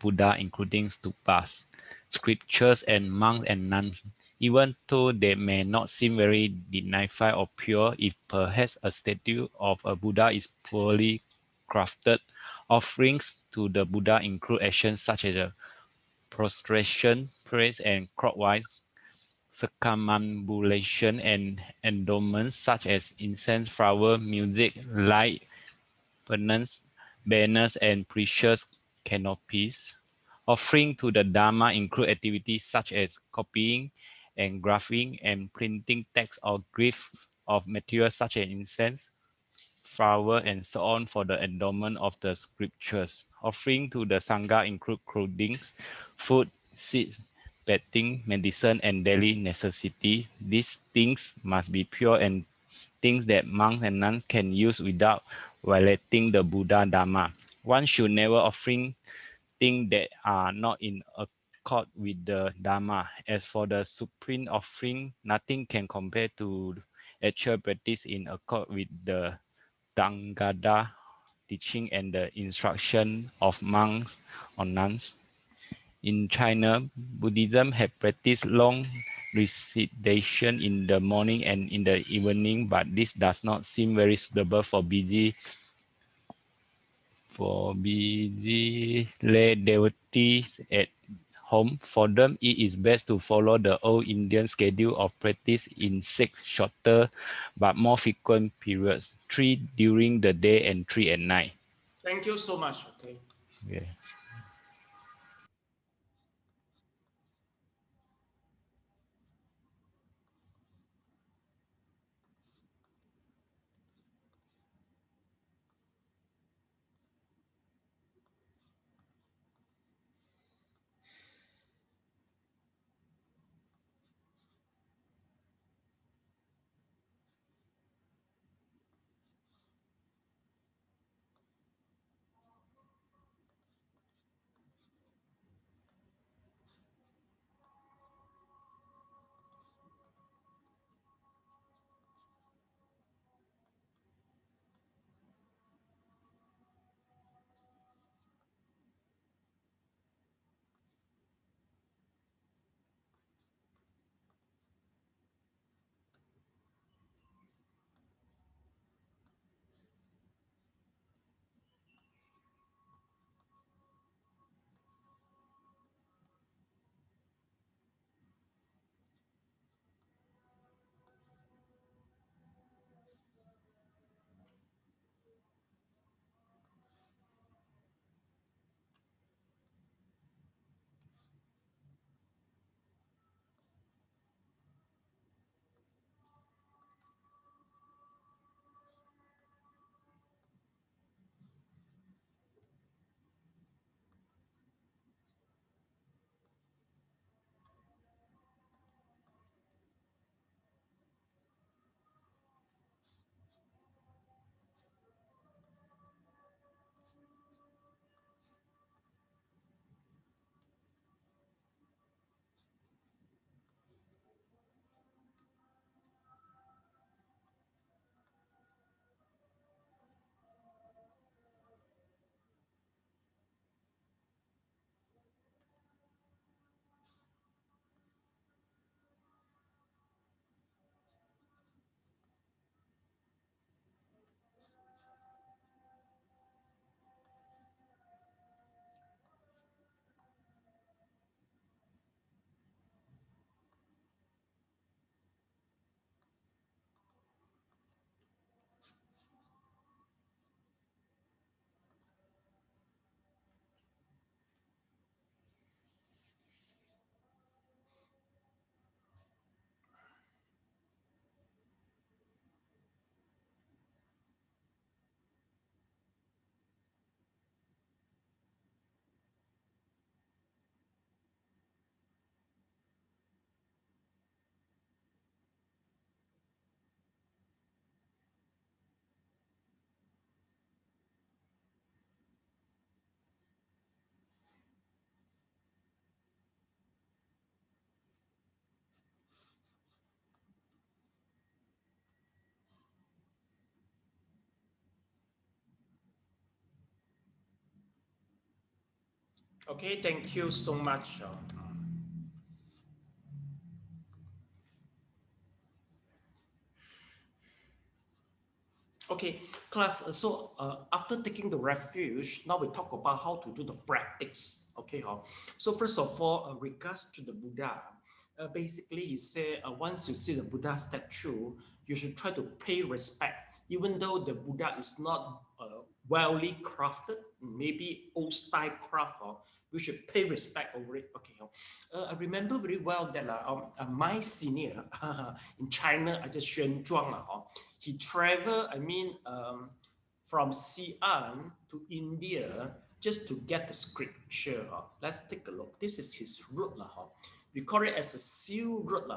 Buddha, including stupas, scriptures, and monks and nuns. Even though they may not seem very dignified or pure, if perhaps a statue of a Buddha is poorly crafted, offerings to the Buddha include actions such as a prostration, praise, and clockwise circumambulation, and endowments such as incense, flower, music, light, penance, banners, and precious canopies. Offering to the Dharma include activities such as copying, engraphing, and printing text or glyphs of materials such as incense, flower, and so on for the endowment of the scriptures. Offering to the Sangha include clothing, food, seeds, bedding, medicine, and daily necessity. These things must be pure and things that monks and nuns can use without violating the Buddha Dharma. One should never offering things that are not in accord with the Dharma. As for the supreme offering, nothing can compare to actual practice in accord with the Tanggada teaching and the instruction of monks or nuns. In China, Buddhism has practiced long recitation in the morning and in the evening, but this does not seem very suitable for busy lay devotees at home. For them, it is best to follow the old Indian schedule of practice in 6 shorter but more frequent periods, 3 during the day and 3 at night. Thank you so much. Okay. Yeah. Okay, thank you so much. Okay, class. So after taking the refuge, now we talk about how to do the practice. Okay, so first of all, regards to the Buddha, basically he said once you see the Buddha statue, you should try to pay respect, even though the Buddha is not wellly crafted, maybe old style craft. We should pay respect over it. Okay, I remember very well that my senior in China, I just Xuan Zhuang, he traveled, from Xi'an to India just to get the scripture. Let's take a look. This is his route. We call it as a seal route.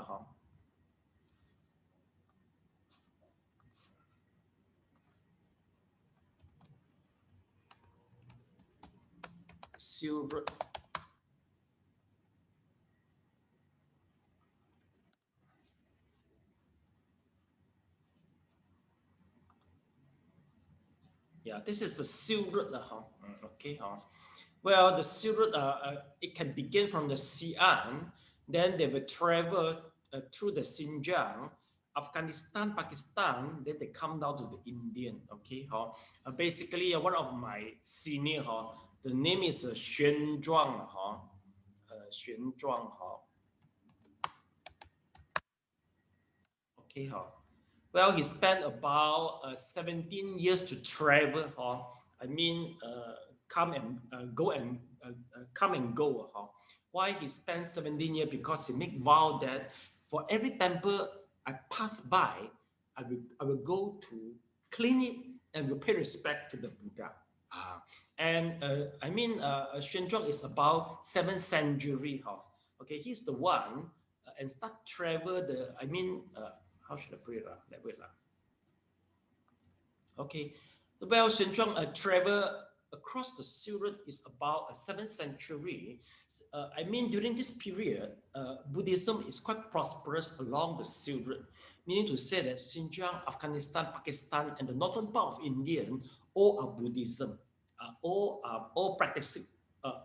Seal route. Yeah, this is the seal route. Okay. Well, the seal route, it can begin from the Xi'an, then they will travel through the Xinjiang, Afghanistan, Pakistan, then they come down to the Indian. Okay. Basically, one of my senior, the name is Xuan Zhuang. Xuan Zhuang. Okay. Well, he spent about 17 years to travel. Come and go and come and go. Why he spent 17 years? Because he make vow that for every temple I pass by, I will go to clean it and will pay respect to the Buddha. Xuan Zhuang is about 7th century. Okay, he's the one and start travel the. How should I put it? Wait. Okay. Well, Xuan Zhuang travel across the Silk Road is about 7th century. During this period, Buddhism is quite prosperous along the Silk Road, meaning to say that Xinjiang, Afghanistan, Pakistan, and the northern part of India all are Buddhism, all practicing,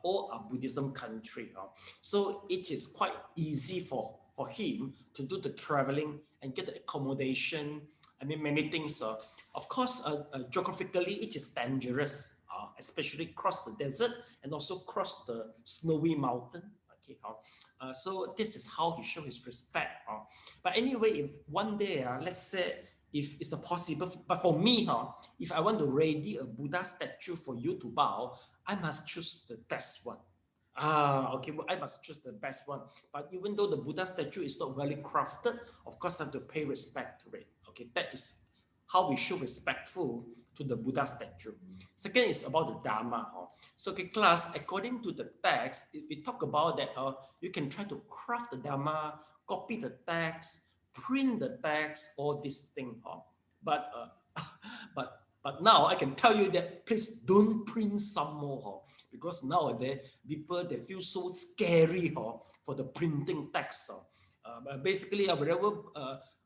all are Buddhism country. So it is quite easy for him to do the traveling and get the accommodation. Many things. Of course, geographically, it is dangerous, especially cross the desert and also cross the snowy mountain. Okay, so this is how he show his respect. But anyway, if one day, let's say, if it's possible, but for me, if I want to ready a Buddha statue for you to bow, I must choose the best one. Okay, well, I must choose the best one. But even though the Buddha statue is not really crafted, of course I have to pay respect to it. Okay, that is how we show respectful to the Buddha statue. Second is about the Dharma. So, okay, class, according to the text, we talk about that you can try to craft the Dharma, copy the text, print the text, all these things. But but now I can tell you that please don't print some more, because nowadays people they feel so scary for the printing text. Basically, wherever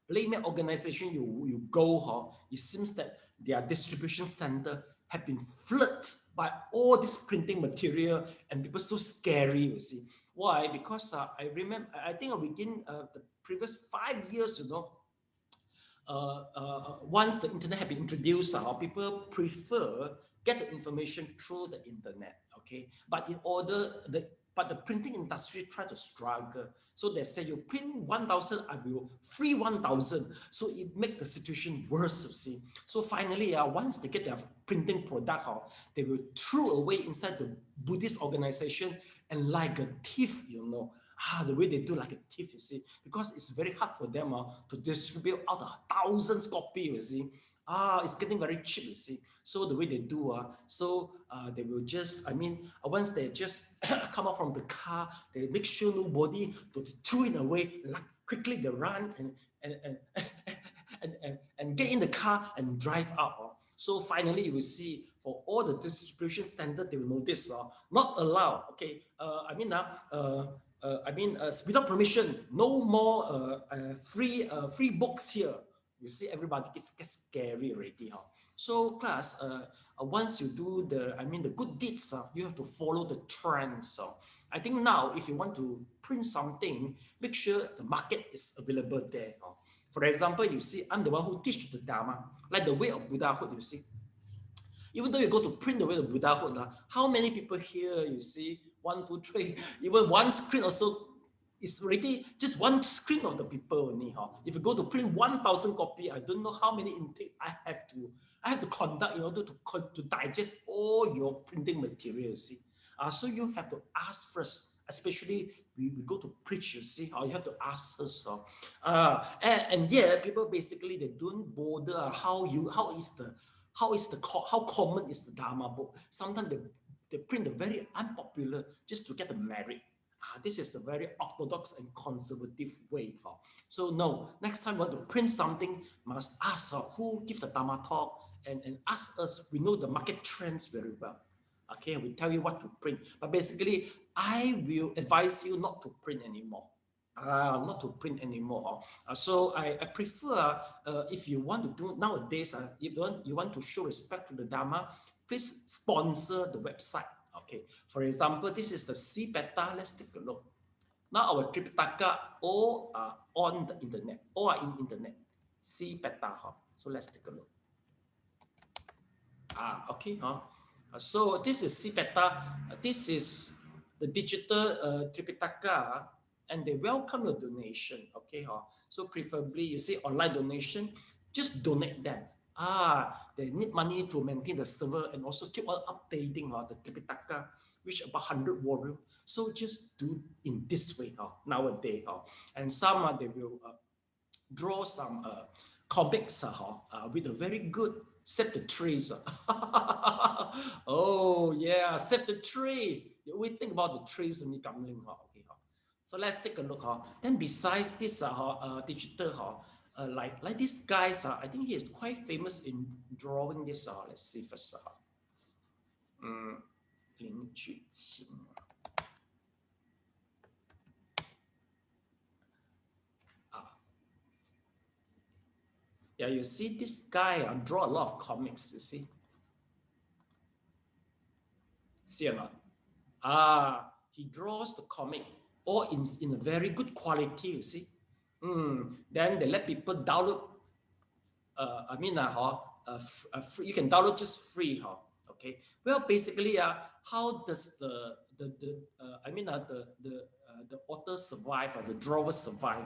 layman organization you go, it seems that their distribution center have been flooded by all this printing material, and people so scary. You see why? Because I remember, I think within the previous 5 years, once the internet had been introduced, people prefer get the information through the internet. Okay, but the printing industry try to struggle. So they say you print 1,000, I will free 1,000. So it make the situation worse, you see. So finally, once they get their printing product, they will throw away inside the Buddhist organization, and like a thief, the way they do like a thief, you see, because it's very hard for them to distribute out 1,000 copies, you see. It's getting very cheap, you see. So the way they do, they will just, once they just come out from the car, they make sure nobody to throw it away. Like quickly they run and get in the car and drive out. So finally, you will see for all the distribution center, they will notice not allowed. Okay, without permission, no more free books here. You see, everybody gets scary already. So class, once you do the, the good deeds, you have to follow the trends. So I think now, if you want to print something, make sure the market is available there. For example, you see, I'm the one who teach the Dharma, like the way of Buddhahood, you see. Even though you go to print the way of Buddhahood, how many people here, you see, 1, 2, 3, even one screen also is already just one screen of the people only. If you go to print 1,000 copy, I don't know how many intake I have to conduct in order to digest all your printing materials. See, so you have to ask first, especially we go to preach. You see, you have to ask first. And yeah, people basically they don't bother how common is the Dharma book. Sometimes they print the very unpopular just to get the merit. This is a very orthodox and conservative way. So no, next time you want to print something, must ask who gives the Dharma talk and ask us. We know the market trends very well. Okay, we tell you what to print. But basically, I will advise you not to print anymore. Not to print anymore. So I prefer, if you want to do nowadays, if you want to show respect to the Dharma, please sponsor the website. Okay, for example, this is the Sipeta. Let's take a look. Now our Tripitaka all are on the internet, all are in internet. Sipeta. So let's take a look. Okay. So this is Sipeta. This is the digital Tripitaka, and they welcome your donation. Okay. So preferably, you see online donation, just donate them. They need money to maintain the server and also keep on updating the Tripitaka, which about 100 volumes. So just do in this way nowadays. And some they will draw some comics with a very good Save the Trees. Oh yeah, Save the Tree. We think about the trees when you come in. Okay. So let's take a look. Then besides this digital, like these guys, I think he is quite famous in drawing this. Let's see first. Ling Ju Qing. Yeah, you see this guy draw a lot of comics, you see. See or not? He draws the comic all in a very good quality, you see. Then they let people download. You can download just free. Okay. Well, basically, how does the author survive, the drawer survive?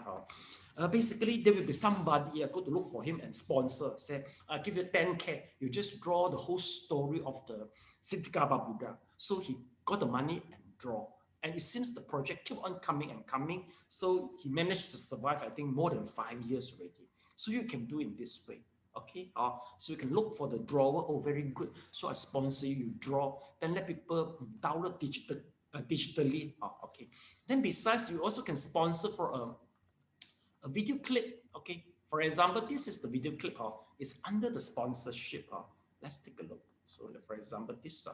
Basically, there will be somebody go to look for him and sponsor. Say, I give you 10K. You just draw the whole story of the Siddhikapa Buddha. So he got the money and draw. And it seems the project kept on coming and coming. So he managed to survive, I think, more than 5 years already. So you can do it this way. Okay, so you can look for the drawer. Oh, very good. So I sponsor you, you draw, then let people download digitally. Okay. Then besides, you also can sponsor for a video clip. Okay. For example, this is the video clip. It's under the sponsorship. Let's take a look. So for example, this.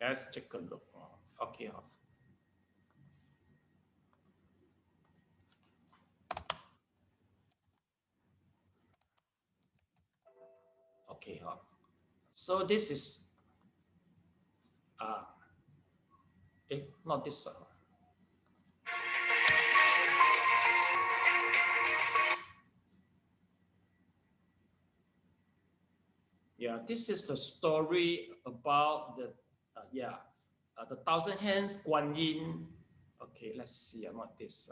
Let's take a look. Okay. Okay. So this is not this. Yeah, this is the story about the the thousand hands Guanyin. Okay, let's see. Not this.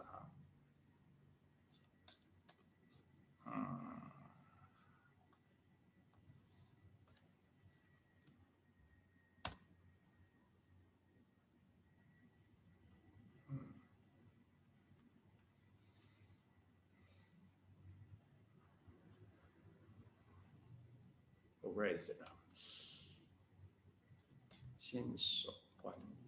Where is it now? 千手观音.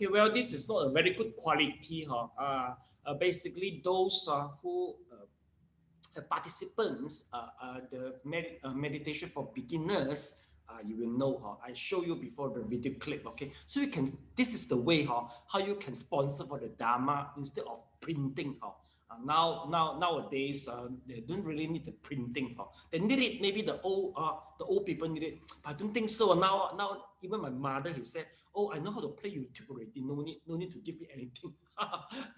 Okay, well, this is not a very good quality. Basically, those who participants, the meditation for beginners, you will know. I show you before the video clip. Okay, so you can. This is the way how you can sponsor for the dharma instead of printing. Nowadays, they don't really need the printing. They need it. Maybe the old people need it. But I don't think so. Now even my mother, he said, "Oh, I know how to play YouTube already. No need to give me anything."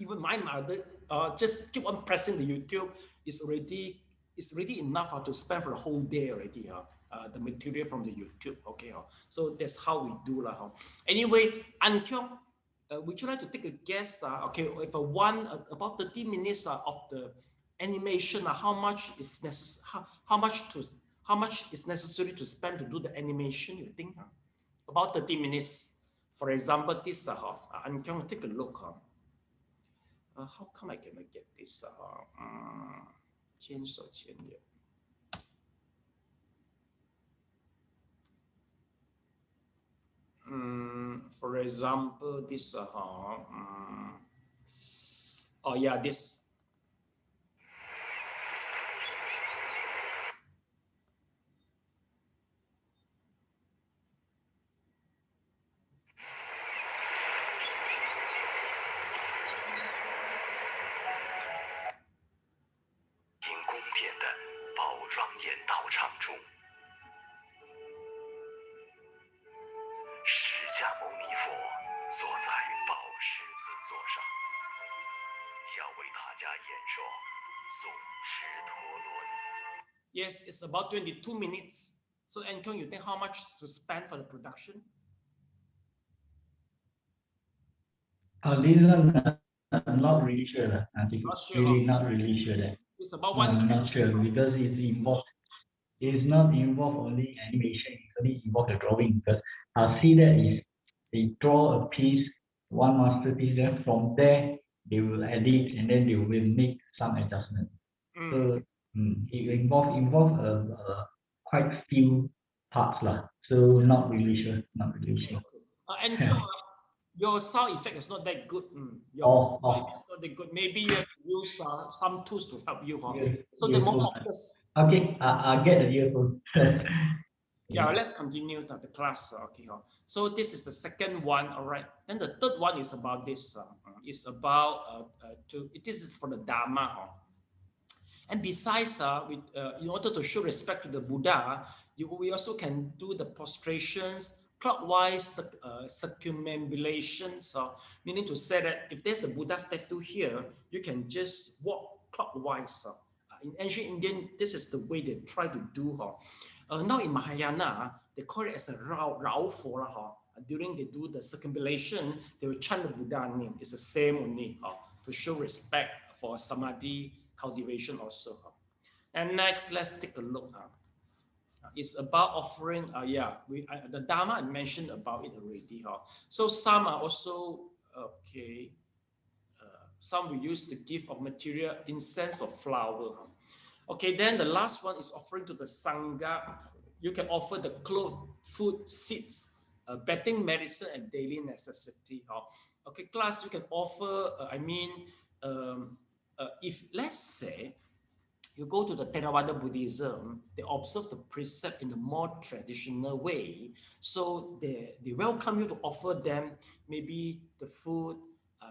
Even my mother, just keep on pressing the YouTube. It's already enough to spend for the whole day already. The material from the YouTube. Okay. So that's how we do lah. Anyway, An Kyong, would you like to take a guess? Okay, if about 30 minutes of the animation, how much is necessary? How much is necessary to spend to do the animation? You think? About 30 minutes. For example, this. An Kyong, take a look. How come I cannot get this? Change or change it. For example, this. Oh yeah, this. Yes, it's about 22 minutes. So, Ankong, you think how much to spend for the production? This one, I'm not really sure. Not sure. Really not really sure that. It's about I'm not sure because it's involved. It's not involved only animation. It's only involved the drawing. Because I see that is they draw a piece, one masterpiece. Then from there they will edit and then they will make some adjustment. So it involve quite few parts lah. So not really sure. Not really sure. And your sound effect is not that good. Your effect is not that good. Maybe you have to use some tools to help you. So the earphone. more focus. Okay, I'll get the earphone. Yeah, let's continue the class. Okay. So this is the second one. All right. And the third one is about this. It's about this is for the dharma. And besides, in order to show respect to the Buddha, we also can do the prostrations, clockwise circumambulations, meaning to say that if there's a Buddha statue here, you can just walk clockwise. In ancient Indian, this is the way they try to do. Now in Mahayana, they call it as a Rao Fo. During they do the circumambulation, they will chant the Buddha name. It's the same only to show respect for samadhi cultivation also. And next, let's take a look. It's about offering. The dharma I mentioned about it already. So some are also okay. Some we use the gift of material, incense or flower. Okay, then the last one is offering to the sangha. You can offer the clothes, food, seeds, bedding, medicine, and daily necessity. Okay, class, you can offer. If let's say you go to the Theravada Buddhism, they observe the precept in a more traditional way. So they welcome you to offer them maybe the food,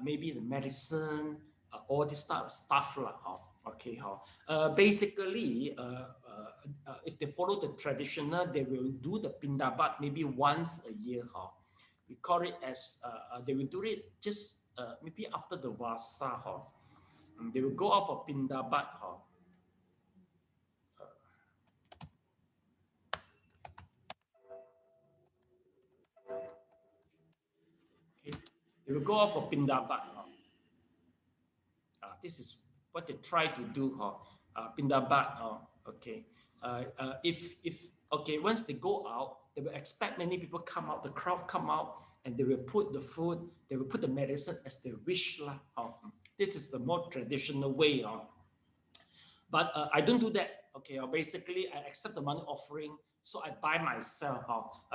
maybe the medicine, all this type of stuff. Okay. Basically, if they follow the traditional, they will do the pindabat maybe once a year. We call it as, they will do it just maybe after the Vasa. They will go out for pindabat. Okay. They will go out for pindabat. This is what they try to do. Pindabat. Okay. Okay, once they go out, they will expect many people come out, the crowd come out, and they will put the food, they will put the medicine as they wish. This is the more traditional way. But I don't do that. Okay, basically I accept the money offering So I buy myself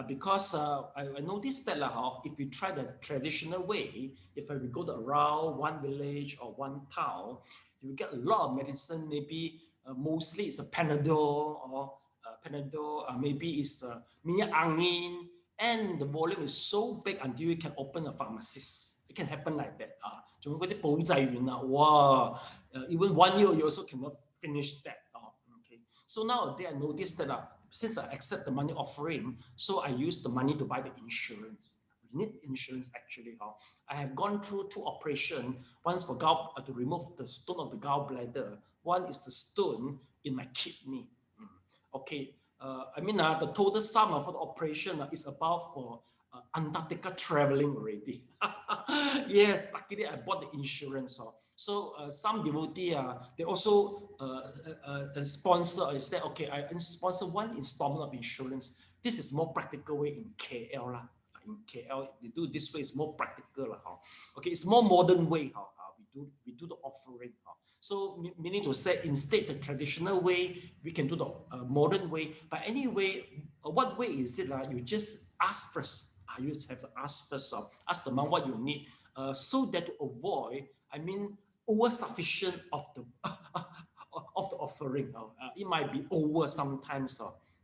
because I noticed that if we try the traditional way, if we go around one village or one town, you get a lot of medicine. Maybe mostly it's a Panadol or maybe it's minyak angin, and the volume is so big until you can open a pharmacist. It can happen like that. Even 1 year you also cannot finish that. Okay. So nowadays I noticed that since I accept the money offering, so I use the money to buy the insurance. We need insurance actually. I have gone through 2 operations. One's for to remove the stone of the gallbladder. One is the stone in my kidney. Okay. The total sum for the operation is about for Antarctica traveling already. Yes, luckily I bought the insurance. So some devotee, they also sponsor. Say, okay, I sponsor 1 installment of insurance. This is more practical way in KL. In KL, they do this way. It's more practical. Okay, it's more modern way. We do the offering. So meaning to say, instead the traditional way, we can do the modern way. But anyway, what way is it? You just ask first. You just have to ask first. Ask the monk what you need, so that to avoid, over sufficient of the of the offering. It might be over sometimes.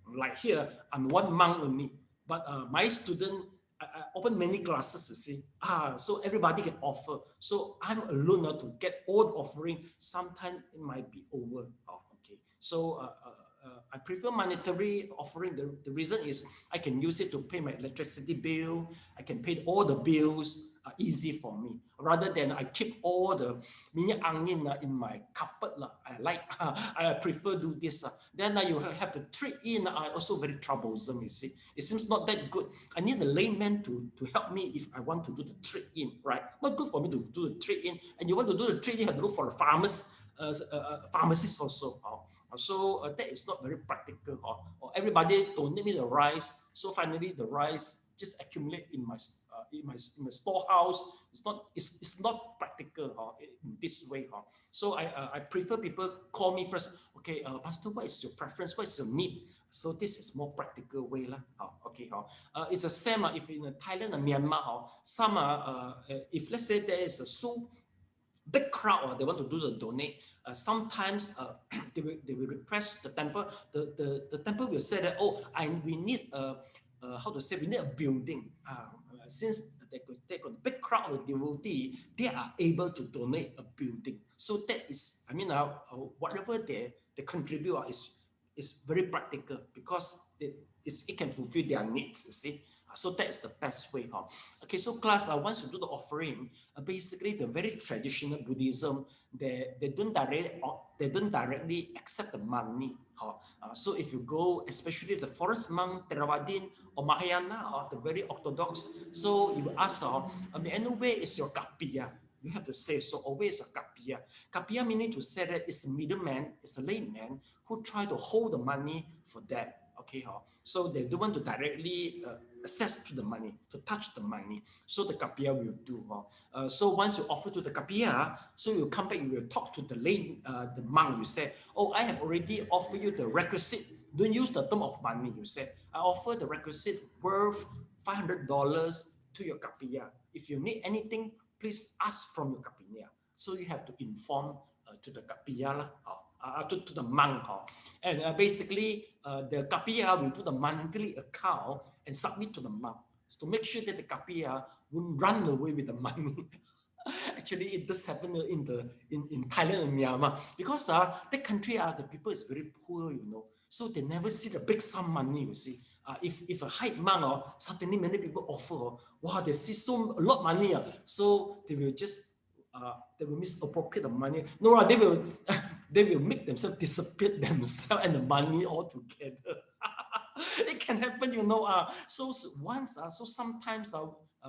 Like here, I'm 1 monk only, but my student, I open many classes, you see. So everybody can offer. So I'm alone to get all the offering. Sometimes it might be over. Okay. So I prefer monetary offering. The reason is I can use it to pay my electricity bill. I can pay all the bills. Easy for me, rather than I keep all the minyak angin in my cupboard. I prefer do this. Then you have to trade in. Also very troublesome, you see. It seems not that good. I need a layman to help me if I want to do the trade in, right? Not good for me to do the trade in. And you want to do the trade in, you have to look for a pharmacist also. So that is not very practical. Or everybody donate me the rice. So finally the rice just accumulate in my storehouse. It's not practical in this way. So I prefer people call me first. Okay, Pastor, what is your preference? What is your need? So this is more practical way lah. Okay. It's the same if in Thailand and Myanmar. Some if let's say there is a so big crowd, they want to do the donate. Sometimes they will request the temple. The temple will say that, we need we need a building. Since they got a big crowd of devotee, they are able to donate a building. So that is, whatever they contribute is very practical, because it can fulfill their needs, you see. So that's the best way. Okay, so class, once you do the offering, basically the very traditional Buddhism, they don't directly accept the money. So if you go, especially the forest monk, Theravadin, or Mahayana, or the very orthodox, so you ask, where is your kapiya? You have to say, so always a kapiya. Kapiya meaning to say that it's a middleman, it's a layman who try to hold the money for them. Okay, so they don't want to directly access to the money, to touch the money. So the kapiya will do. So once you offer to the kapiya, so you come back, you will talk to the monk. You say, I have already offered you the requisite. Don't use the term of money. You say, I offer the requisite worth $500 to your kapiya. If you need anything, please ask from your kapiya. So you have to inform to the kapiya to the monk. And basically, the kapiya will do the monthly account and submit to the monk to make sure that the kapiya won't run away with the money. Actually, it does happen in Thailand and Myanmar, because the country, the people is very poor, so they never see the big sum money, you see. If a high monk, suddenly many people offer, they see a lot of money, so they will just they will misappropriate the money. No, they will make themselves disappear themselves and the money altogether. It can happen, So sometimes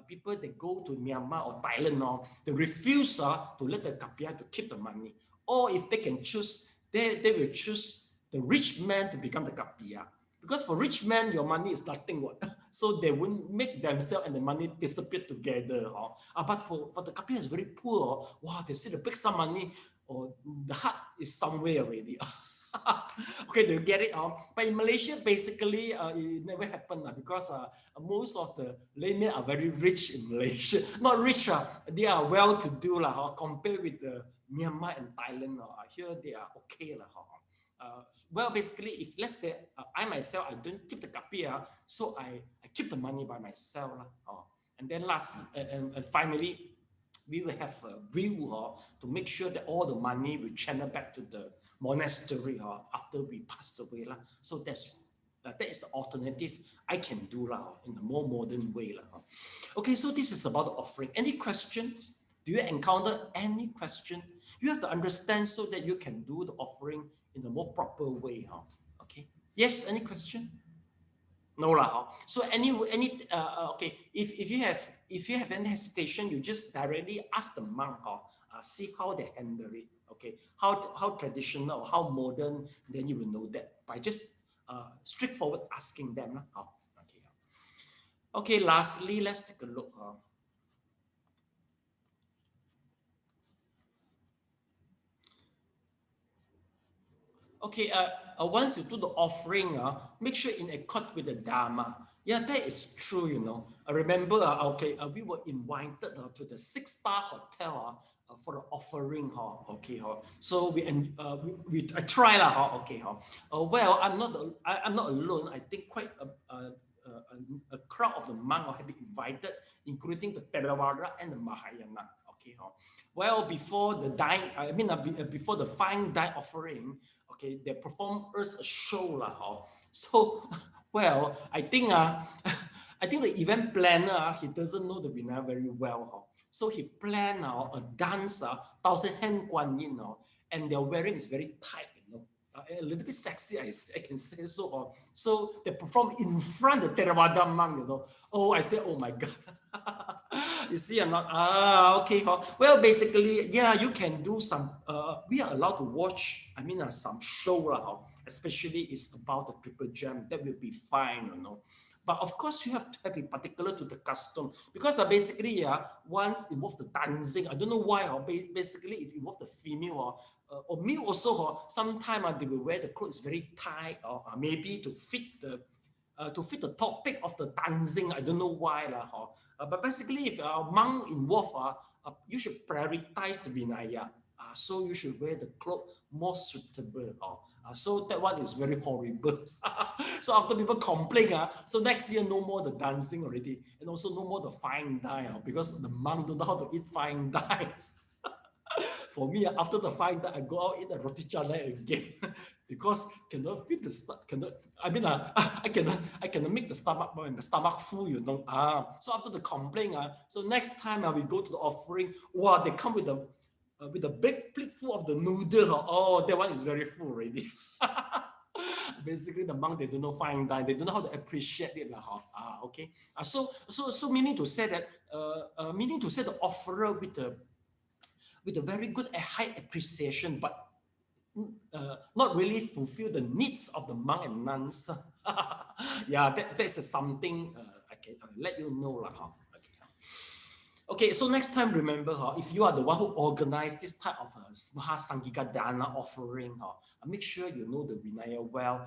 people, they go to Myanmar or Thailand, they refuse to let the kapiya to keep the money. Or if they can choose, they will choose the rich man to become the kapiya. Because for rich man, your money is nothing. So they won't make themselves and the money disappear together. But for the kapiya is very poor. They see the big sum money, or the heart is somewhere already. Okay, do you get it? But in Malaysia, basically, it never happened because most of the laymen are very rich in Malaysia. Not rich, they are well-to-do compared with Myanmar and Thailand. Here they are okay. Well, basically, if let's say I myself, I don't keep the kapi, so I keep the money by myself. And then and finally, we will have a will to make sure that all the money will channel back to the monastery after we pass away. So that is the alternative I can do in a more modern way. Okay, so this is about the offering. Any questions? Do you encounter any question? You have to understand so that you can do the offering in a more proper way. Okay. Yes, any question? No lah. So okay, if you have any hesitation, you just directly ask the monk see how they handle it. Okay, how traditional or how modern, then you will know that by just straightforward asking them. Okay. Okay, lastly, let's take a look. Okay, once you do the offering, make sure in accord with the dharma. Yeah, that is true, I remember, we were invited to the 6-star hotel for the offering. Okay, so I try okay. Well, I'm not alone. I think quite a crowd of the monks have been invited, including the Theravada and the Mahayana. Okay, well, before the before the fine dine offering, okay, they perform us a show So, well, I think the event planner he doesn't know the Vinaya very well. So he planned a dance, 1,000 hand Guanyin, and their wearing is very tight, a little bit sexy, I can say so. So they perform in front of the Theravada monk, Oh, I said, oh my God. You see, I'm not, okay. Well, basically, yeah, you can do some, we are allowed to watch, some show, especially it's about the triple gem, that will be fine, But of course, you have to be particular to the custom because basically, once involve the dancing, I don't know why, basically, if you involve the female or male also, sometimes they will wear the clothes very tight or maybe to fit the topic of the dancing. I don't know why. But basically, if a monk involved, you should prioritize the Vinaya. So you should wear the cloth more suitable. So that one is very horrible. So after people complain, so next year no more the dancing already, and also no more the fine dine because the monk don't know how to eat fine dine. For me, after the fine dine, I go out eat a roti canai again because cannot fit the I cannot make the stomach full, So after the complaint, so next time we go to the offering, wow, they come with a big plate full of the noodle. Oh, that one is very full already. Basically, the monk, they don't know fine dine. They don't know how to appreciate it. Okay. So meaning to say that the offerer with a very good high appreciation, but not really fulfill the needs of the monk and nuns. Yeah, that's something I can let you know. Okay, so next time, remember, if you are the one who organized this type of Mahasangika Dana offering, make sure you know the Vinaya well.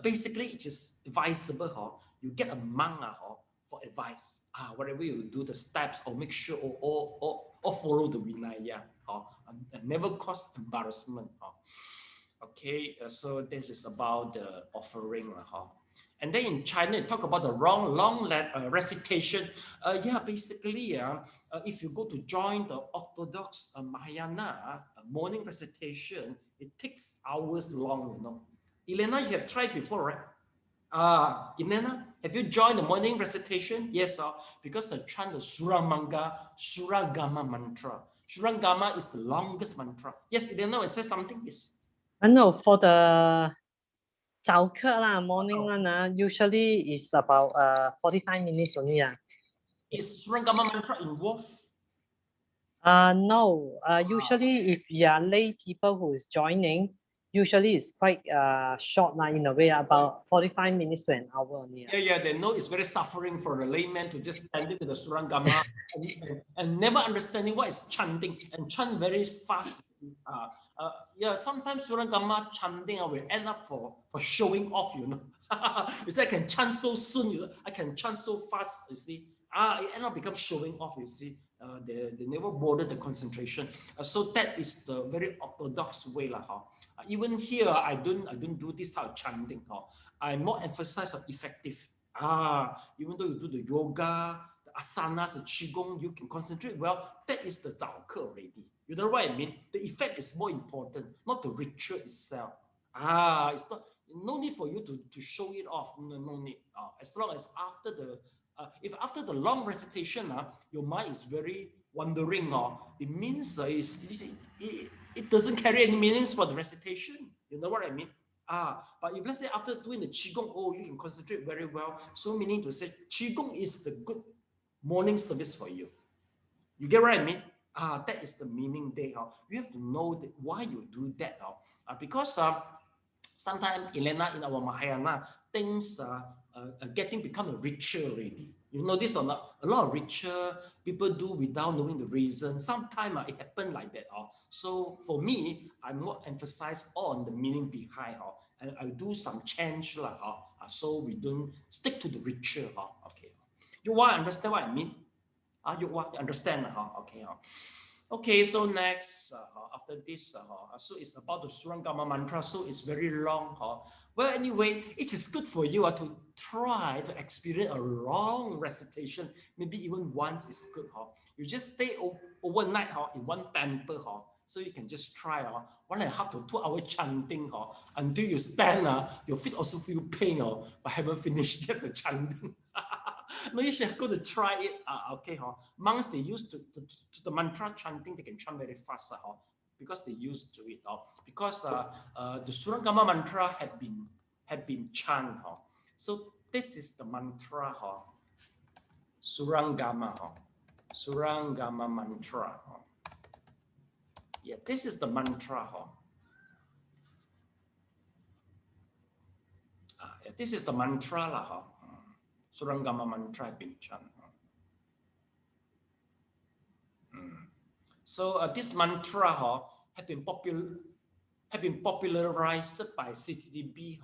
Basically, it is advisable, you get a monk for advice. Whatever you do, the steps, or make sure or follow the Vinaya, and never cause embarrassment. Okay, so this is about the offering. And then in China, talk about the long recitation. Yeah, basically, if you go to join the Orthodox Mahayana morning recitation, it takes hours long, Elena, you have tried before, right? Elena, have you joined the morning recitation? Yes, because they chant the Suragama mantra. Suragama is the longest mantra. Yes, Elena, will say something? Yes. No, for the 早课 morning one, usually is about 45 minutes only. Is Suragama mantra involved? No, usually if you are lay people who is joining, usually it's quite short in a way, about 45 minutes to an hour only. Yeah, they know it's very suffering for a layman to just stand with the surangama and never understanding what is chanting and chant very fast. Yeah, sometimes surangama chanting will end up for showing off, you know. You say I can chant so soon, I can chant so fast, you see. It end up become showing off, you see. They never bother the concentration. So that is the very orthodox way. Even here, I don't do this type of chanting. I more emphasize on effective. Even though you do the yoga, the asanas, the qigong, you can concentrate well. That is the 早课 already. You know what I mean? The effect is more important, not the ritual itself. It's not, no need for you to show it off. No need. As long as after the if after the long recitation, your mind is very wandering, it means it doesn't carry any meanings for the recitation. You know what I mean? But if let's say after doing the qigong, you can concentrate very well. So meaning to say qigong is the good morning service for you. You get what I mean? That is the meaning there. You have to know why you do that. Because sometimes Elena in our Mahayana, things become a ritual already. You know this or not? A lot of ritual people do without knowing the reason. Sometimes it happens like that. So for me, I more emphasize on the meaning behind. And I do some change so we don't stick to the ritual. Okay. You want to understand what I mean? You want to understand? Okay. Okay, so next, after this, so it's about the Surangama mantra, so it's very long. Well, anyway, it is good for you to try to experience a long recitation. Maybe even once is good. You just stay overnight in one temple. So you can just try 1.5 to 2 hour chanting until you stand. Your feet also feel pain, but haven't finished yet the chanting. No, you should go to try it. Okay, monks, they used to the mantra chanting, they can chant very fast because they used to it. Because the Surangama mantra had been chanted. So this is the mantra. Surangama mantra. Yeah, this is the mantra. Yeah, this is the mantra. Surangama mantra had been chanted. So this mantra have been popularized by CTB.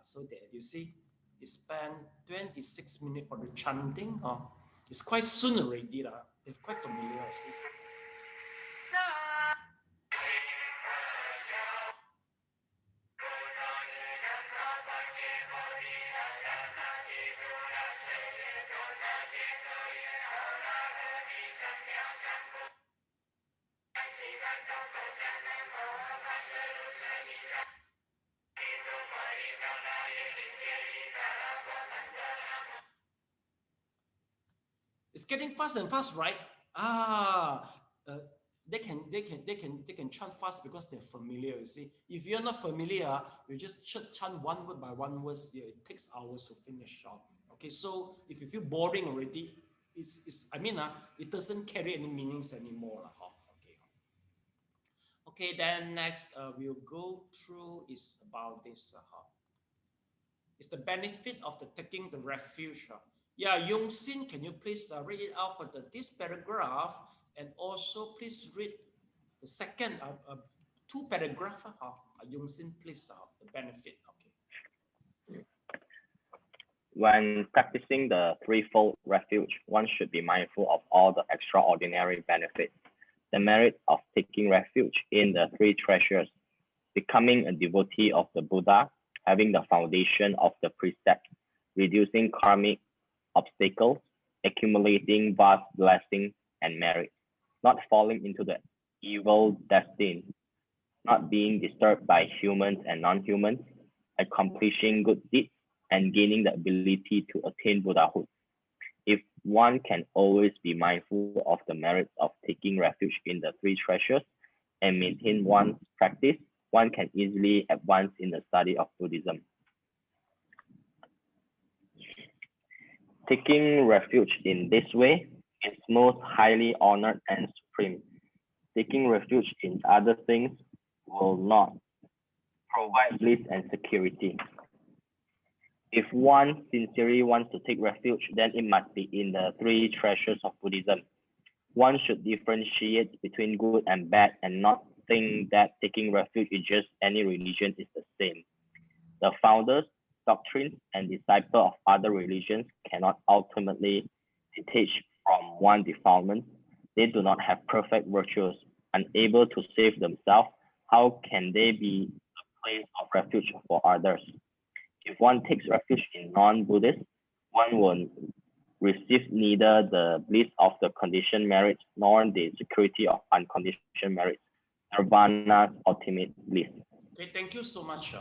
So there you see, it spent 26 minutes for the chanting. It's quite soon already. They're quite familiar. It's getting fast and fast, right? They can chant fast because they're familiar. You see, if you're not familiar, you just chant one word by one word. Yeah, it takes hours to finish. Okay, so if you feel boring already, it doesn't carry any meanings anymore. Okay, then next we'll go through is about this. It's the benefit of the taking the refuge. Yeah, Yung Sin, can you please read it out for this paragraph, and also please read the second 2 paragraphs. Yung Sin, please, the benefit. Okay. When practicing the threefold refuge, one should be mindful of all the extraordinary benefits. The merit of taking refuge in the 3 treasures, becoming a devotee of the Buddha, having the foundation of the precepts, reducing karmic obstacles, accumulating vast blessings and merit, not falling into the evil destiny, not being disturbed by humans and non-humans, accomplishing good deeds, and gaining the ability to attain Buddhahood. If one can always be mindful of the merits of taking refuge in the 3 treasures and maintain one's practice, one can easily advance in the study of Buddhism. Taking refuge in this way is most highly honored and supreme. Taking refuge in other things will not provide bliss and security. If one sincerely wants to take refuge, then it must be in the three treasures of Buddhism. One should differentiate between good and bad and not think that taking refuge in just any religion is the same. The founders, doctrines, and disciples of other religions cannot ultimately detach from one defilement. They do not have perfect virtues. Unable to save themselves, how can they be a place of refuge for others? If one takes refuge in non-Buddhists, one will receive neither the bliss of the conditioned merit nor the security of unconditioned merit, nirvana's ultimate bliss. Okay, thank you so much.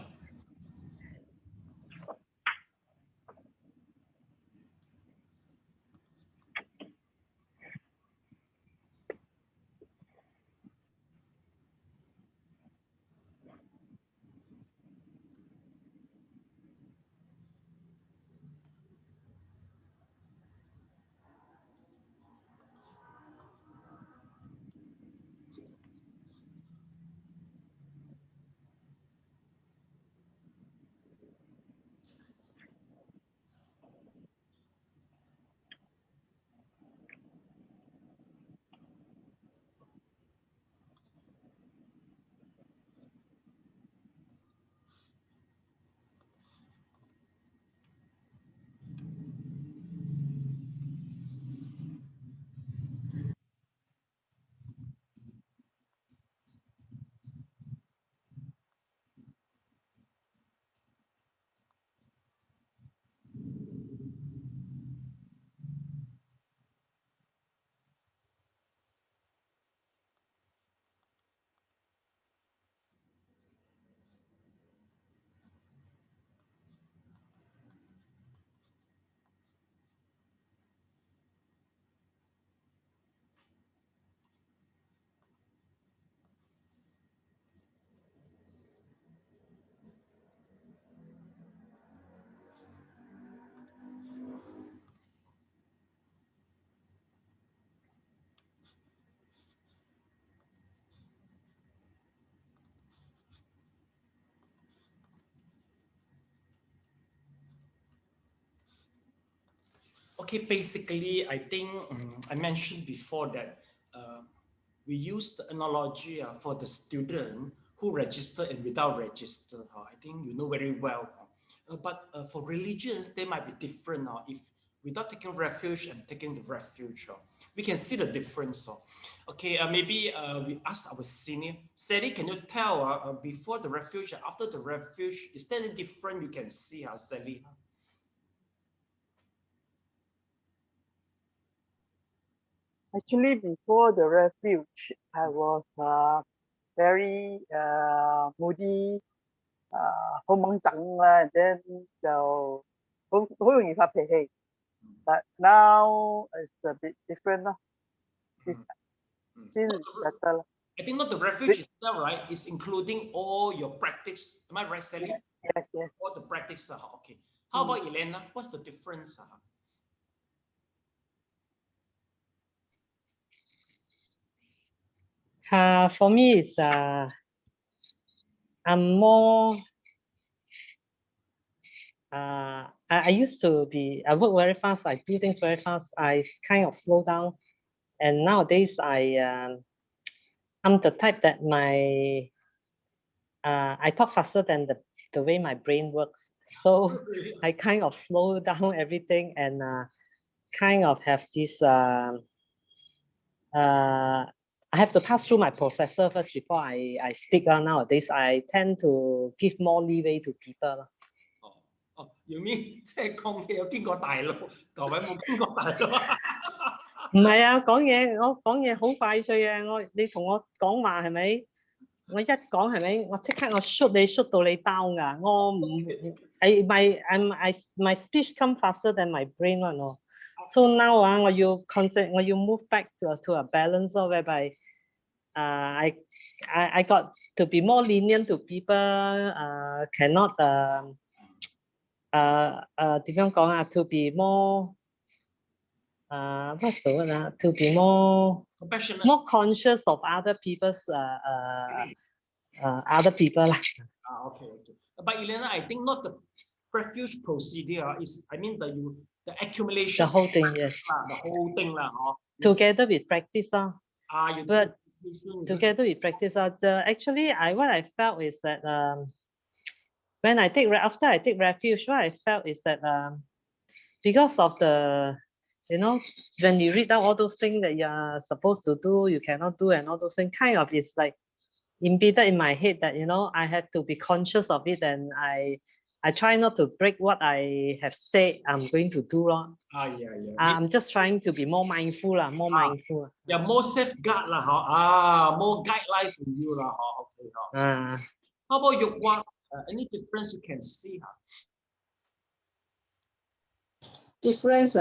Okay, basically, I think I mentioned before that we use the analogy for the student who register and without register. I think you know very well. But for religions, they might be different. If without taking refuge and taking the refuge, we can see the difference. Okay, maybe we ask our senior. Sally, can you tell before the refuge and after the refuge, is there any difference you can see, Sally? Actually, before the refuge, I was very moody, 好掹整啦 ，then 就好容易發脾氣。But now it's a bit different 咯，先 better 啦。I think not the refuge itself, right? It's including all your practice. Am I right, Sally? Yes, yes. All the practice. Okay. How about Elena? What's the difference? For me, it's I'm more. I used to be. I work very fast. I do things very fast. I kind of slow down, and nowadays I'm the type that I talk faster than the way my brain works. So I kind of slow down everything and kind of have this. I have to pass through my processor first before I speak. Nowadays, I tend to give more leeway to people. You mean 即係講嘢有經過大腦，各位冇經過大腦？唔係啊，我講嘢好快脆啊！你同我講話係咪？我一講係咪？我即刻我 shoot 你 shoot 到你 down 㗎。我唔my speech come faster than my brain one 咯。So now 我要 move back to a balance whereby I got to be more lenient to people. Cannot 點樣講啊 ？To be more what's the word? To be more conscious of other people's other people 啦。Okay. But Elena, I think not the refuge procedure is, I mean the accumulation. The whole thing, yes. The whole thing lah. Together with practice, But together with practice, actually, what I felt is that when I take after I take refuge, what I felt is that because of the, you know, when you read out all those things that you are supposed to do, you cannot do, and all those things, kind of is like embedded in my head that, you know, I have to be conscious of it, and I try not to break what I have said I'm going to do. Yeah. I'm just trying to be more mindful, more mindful. Yeah, more safeguard lah, more guidelines for you lah. Okay. How about your what? Any difference you can see? Difference,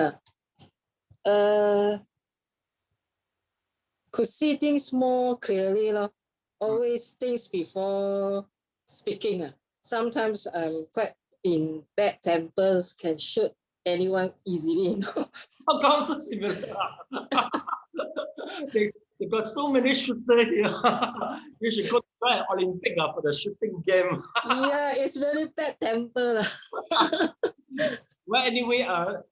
could see things more clearly, always things before speaking. Sometimes I'm quite in bad tempers, can shoot anyone easily. How come so similar? They got so many shooters here. You should go to an Olympic for the shooting game. Yeah, it's very bad temper. Well, anyway,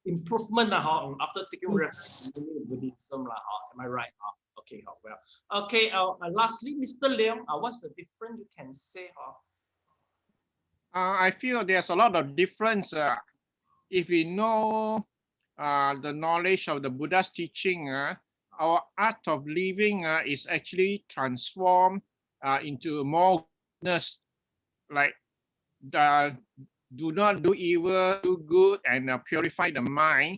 improvement after taking refuge in Buddhism. Am I right? Okay, well. Okay, lastly, Mr. Leong, what's the difference you can say? I feel there's a lot of difference. If we know the knowledge of the Buddha's teaching, our art of living is actually transformed into more goodness, like do not do evil, do good, and purify the mind,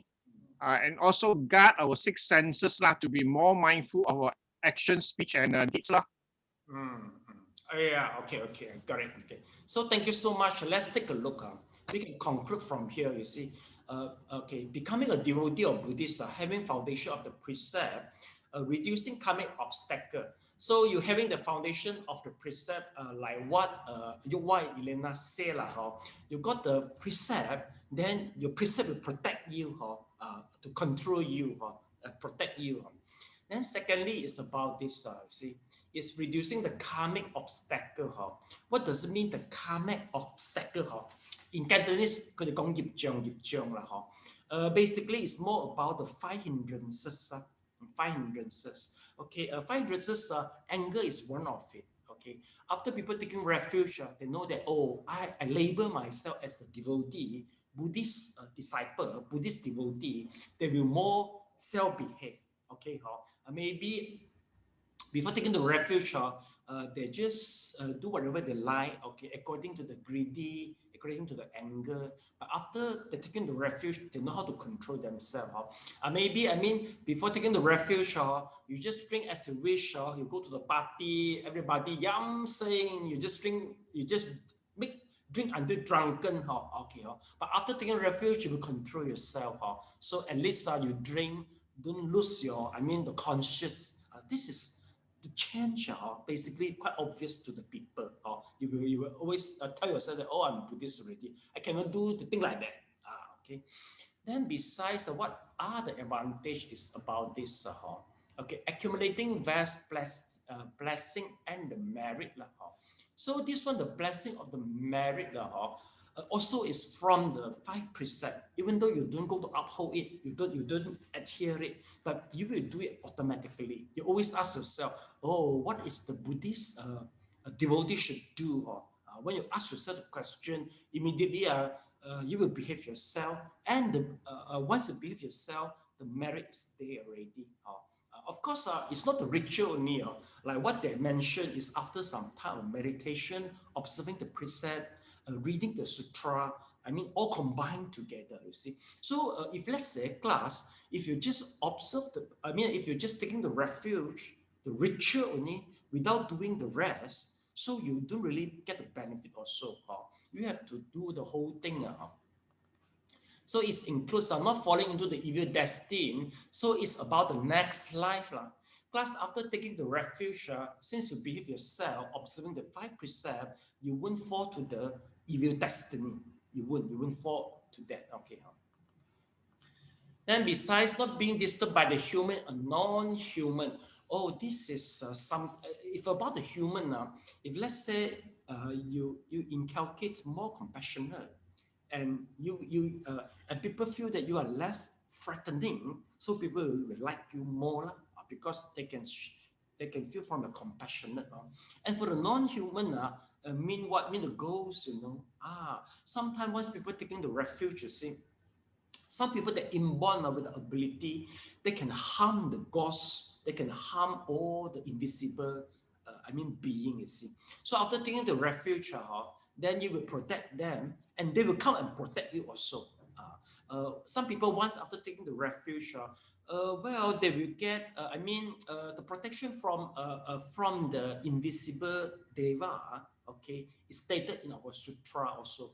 and also guard our six senses to be more mindful of our actions, speech, and deeds. Yeah, okay, got it. Okay, so thank you so much. Let's take a look. We can conclude from here. You see, okay, becoming a devotee of Buddhist, having foundation of the precept, reducing karmic obstacle. So you having the foundation of the precept, like what Elena said, you got the precept, then your precept will protect you, to control you, protect you. Then secondly, it's about this, you see, it's reducing the karmic obstacle. What does it mean, the karmic obstacle? In Cantonese, basically, it's more about the five hindrances. Okay, five hindrances, anger is one of it. Okay, after people taking refuge, they know that, oh, I label myself as a devotee, Buddhist disciple, Buddhist devotee. They will more self-behave. Okay, maybe before taking the refuge, they just do whatever they like, okay, according to the greedy, according to the anger. But after they're taking the refuge, they know how to control themselves. Maybe, I mean, before taking the refuge, you just drink as you wish. You go to the party, everybody yum saying, you just drink until drunken. Okay, but after taking refuge, you will control yourself. So at least you drink, don't lose your, the conscious. This is the change, basically quite obvious to the people. You will always tell yourself that, oh, I'm Buddhist already. I cannot do the thing like that. Okay. Then besides, what are the advantages about this? Okay, accumulating vast blessing and the merit. So this one, the blessing of the merit, also is from the five precepts. Even though you don't go to uphold it, you don't adhere it, but you will do it automatically. You always ask yourself, oh, what is the Buddhist devotee should do? When you ask yourself the question, immediately you will behave yourself, and once you behave yourself, the merit is there already. Of course, it's not the ritual only. Like what they mentioned is after some time of meditation, observing the precept, reading the sutra, all combined together, you see. So if let's say class, if you just observe if you're just taking the refuge, the ritual only, without doing the rest, so you don't really get the benefit also. You have to do the whole thing. So it includes not falling into the evil destiny. So it's about the next life. Plus, after taking the refuge, since you behave yourself, observing the five precepts, you won't fall to the evil destiny. You won't fall to that. Okay. Then besides not being disturbed by the human and non-human, oh, this is if about the human, if let's say you inculcate more compassionate, and and people feel that you are less threatening, so people will like you more because they can feel from the compassionate. And for the non-human, mean the ghosts, sometimes once people taking the refuge, you see, some people that inborn with the ability, they can harm the ghosts, they can harm all the invisible, being, you see. So after taking the refuge, then you will protect them, and they will come and protect you also. Some people once after taking the refuge, well, they will get, the protection from the invisible deva. Okay, it's stated in our sutra also,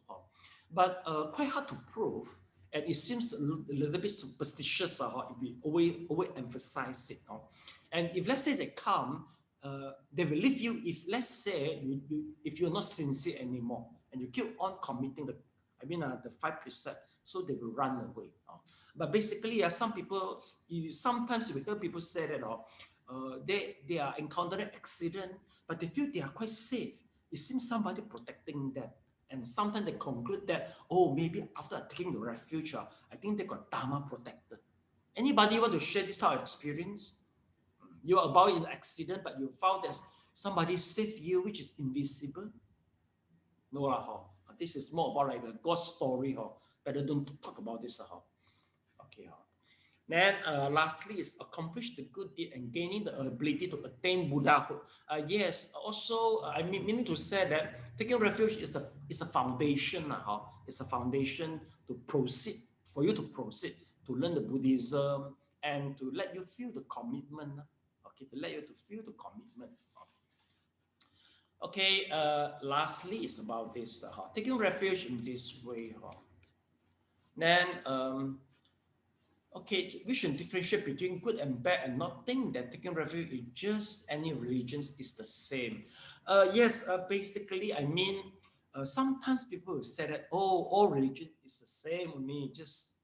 but quite hard to prove. And it seems a little bit superstitious if we always emphasize it. And if let's say they come, they will leave you if let's say if you're not sincere anymore and you keep on committing the 5 precepts, so they will run away. But basically, some people, sometimes we hear people say that they are encountering accident, but they feel they are quite safe. It seems somebody protecting them. And sometimes they conclude that, oh, maybe after taking the refuge, I think they got dharma protected. Anybody want to share this type of experience? You're about in an accident, but you found that somebody saved you, which is invisible? No, this is more about like a God story. Better don't talk about this. Okay. Then lastly is accomplish the good deed and gaining the ability to attain Buddhahood. Yes, also meaning to say that taking refuge is a foundation. It's a foundation to proceed, for you to proceed, to learn the Buddhism and to let you feel the commitment. Okay, to let you to feel the commitment. Okay, lastly is about this, taking refuge in this way. Then okay, we should differentiate between good and bad and not think that taking refuge in just any religions is the same. Yes, basically, sometimes people will say that, oh, all religion is the same with me, just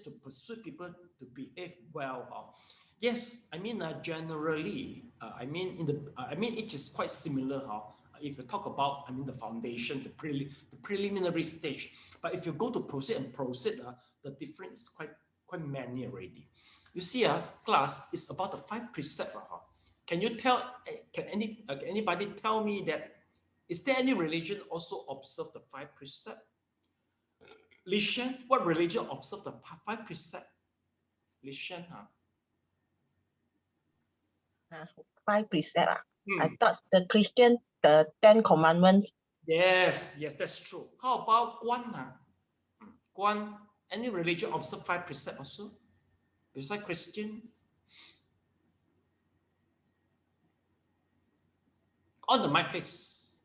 to pursue people to behave well. Yes, generally, it is quite similar. If you talk about, the foundation, the preliminary stage. But if you go to proceed, the difference is quite many already. You see, class is about the 5 precepts. Can you tell? Can anybody tell me that? Is there any religion also observe the 5 precepts? Li Shan, what religion observe the 5 precepts? Li Shan, 5 precepts. I thought the Christian, the 10 commandments. Yes, that's true. How about Guan? Guan, any religion observe 5 precepts also? Besides Christian? On the mic, please.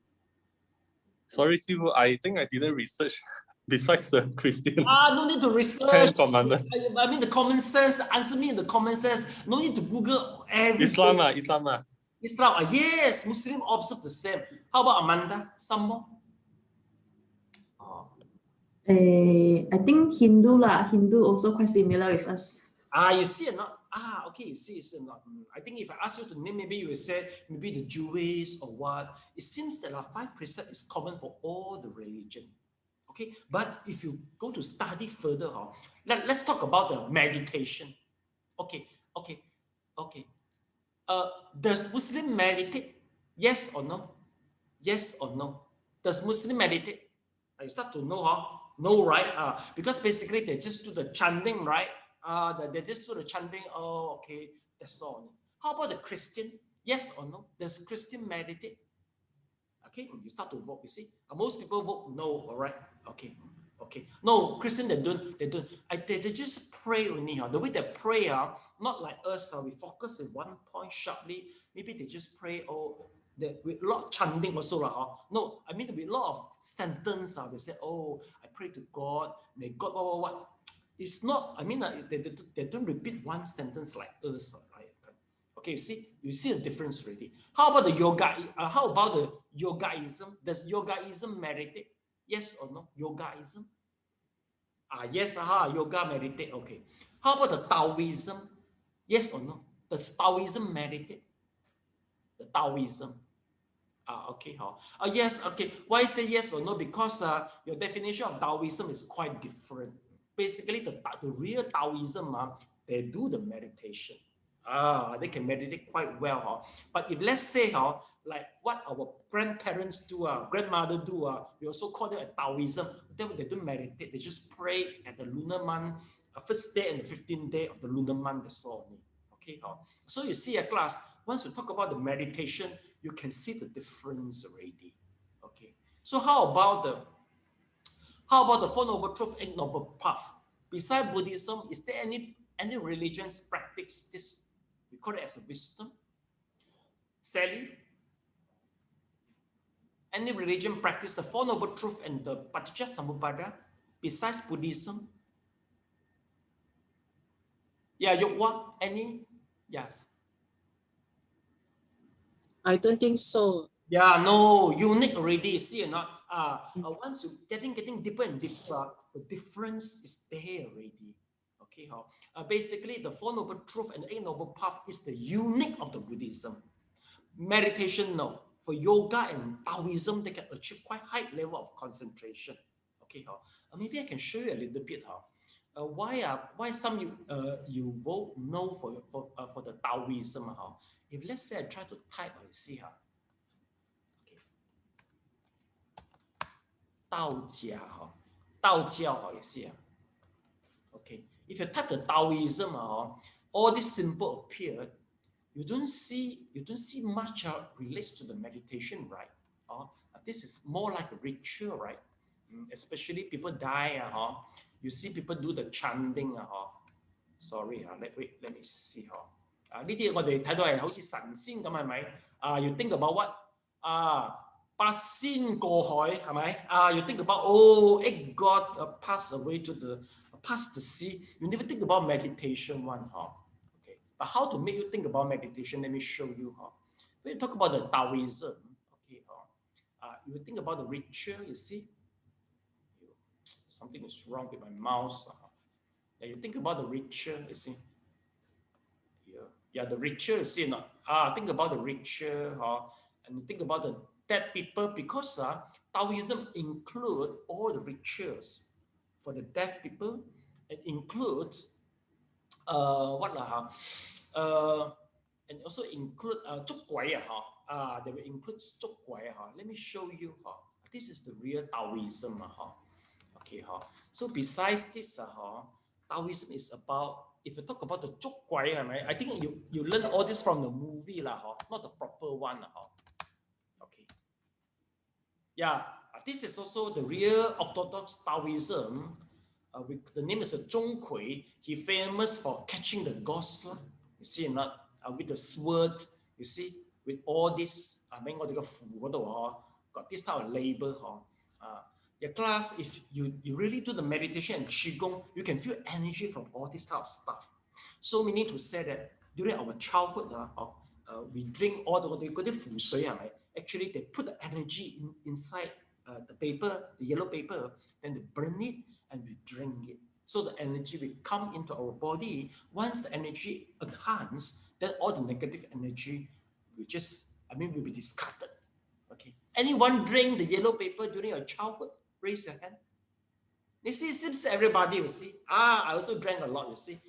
Sorry, Sifu, I think I didn't research besides the Christian. No need to 10 research. commandments. The common sense, answer me in the common sense. No need to Google everything. Islam. Yes, Muslim observe the same. How about Amanda? Some more? I think Hindu also quite similar with us. You see or not? Okay, you see or not? I think if I ask you to name, maybe you will say maybe the Jewish or what. It seems that 5 precepts is common for all the religion. Okay, but if you go to study further, let's talk about the meditation. Okay. Does Muslim meditate? Yes or no? Yes or no? Does Muslim meditate? You start to know, no, right? Because basically they just do the chanting, right? They just do the chanting. Oh, okay, that's all. How about the Christian? Yes or no? Does Christian meditate? Okay, you start to vote. You see, most people vote no. All right. Okay. No, Christian they don't. They just pray only. The way they pray, not like us. We focus in one point sharply. Maybe they just pray. With a lot of chanting also. No, with a lot of sentence. They say, oh, I pray to God. May God what. It's not. They don't repeat one sentence like us. Right? Okay, you see the difference already. How about the yoga? How about the yogaism? Does yogaism meditate? Yes or no? Yogaism? Yes, yoga meditate. Okay. How about the Taoism? Yes or no? Does Taoism meditate? The Taoism. Okay. Yes. Okay. Why say yes or no? Because your definition of Taoism is quite different. Basically, the real Taoism, they do the meditation. They can meditate quite well. But if let's say like what our grandparents do, grandmother do, we also call it a Taoism. They don't meditate. They just pray at the lunar month, first day and the 15th day of the lunar month. That's all. Okay. So you see a class. Once we talk about the meditation, you can see the difference already. Okay. So how about the Four Noble Truth, Eight Noble Path? Besides Buddhism, is there any religions practice this? We call it as a wisdom. Sally? Any religion practice the Four Noble Truth and the Paticca besides Buddhism? Yeah, Yokwa, any? Yes. I don't think so. Yeah, no, unique already, see or not? Once you getting deeper and deeper, the difference is there already. Okay, basically the Four Noble Truth and the Eight Noble Path is the unique of the Buddhism. Meditation, no. For yoga and Taoism, they can achieve quite high level of concentration. Okay, maybe I can show you a little bit. Why some you vote no for the Taoism? If let's say I try to type, you see you see. Okay, if you type the Taoism, all this symbol appeared. You don't see much relates to the meditation, right? This is more like a ritual, right? Especially people die, you see people do the chanting, sorry, let me see, 呢啲我哋睇到係好似神仙咁，係咪？You think about what？八仙過海，係咪？You think about eight God passed away past the sea. You never think about meditation one, Okay, but how to make you think about meditation? Let me show you, When you talk about the Taoism, okay, you think about the ritual. You see, something is wrong with my mouse. You think about the ritual. You see. Yeah, the ritual, you see not? Think about the ritual, and think about the dead people, because Taoism include all the rituals for the deaf people. It includes and also include 捉鬼 they will include 捉鬼 Let me show you this is the real Taoism okay so besides this Taoism is about, if you talk about the 捉鬼 I think you learn all this from the movie not the proper one okay yeah this is also the real Orthodox Taoism. The name is Zhong Kui. He famous for catching the ghosts. You see not with the sword. You see with all this. Got this type of label. Your class, if you really do the meditation and qigong, you can feel energy from all this type of stuff. So we need to say that during our childhood, we drink all the fu shui. Actually, they put the energy inside the paper, the yellow paper, then they burn it and we drink it. So the energy will come into our body. Once the energy enhances, then all the negative energy will will be discarded. Okay. Anyone drink the yellow paper during your childhood? Raise your hand. You see, seems everybody will see. I also drank a lot, you see.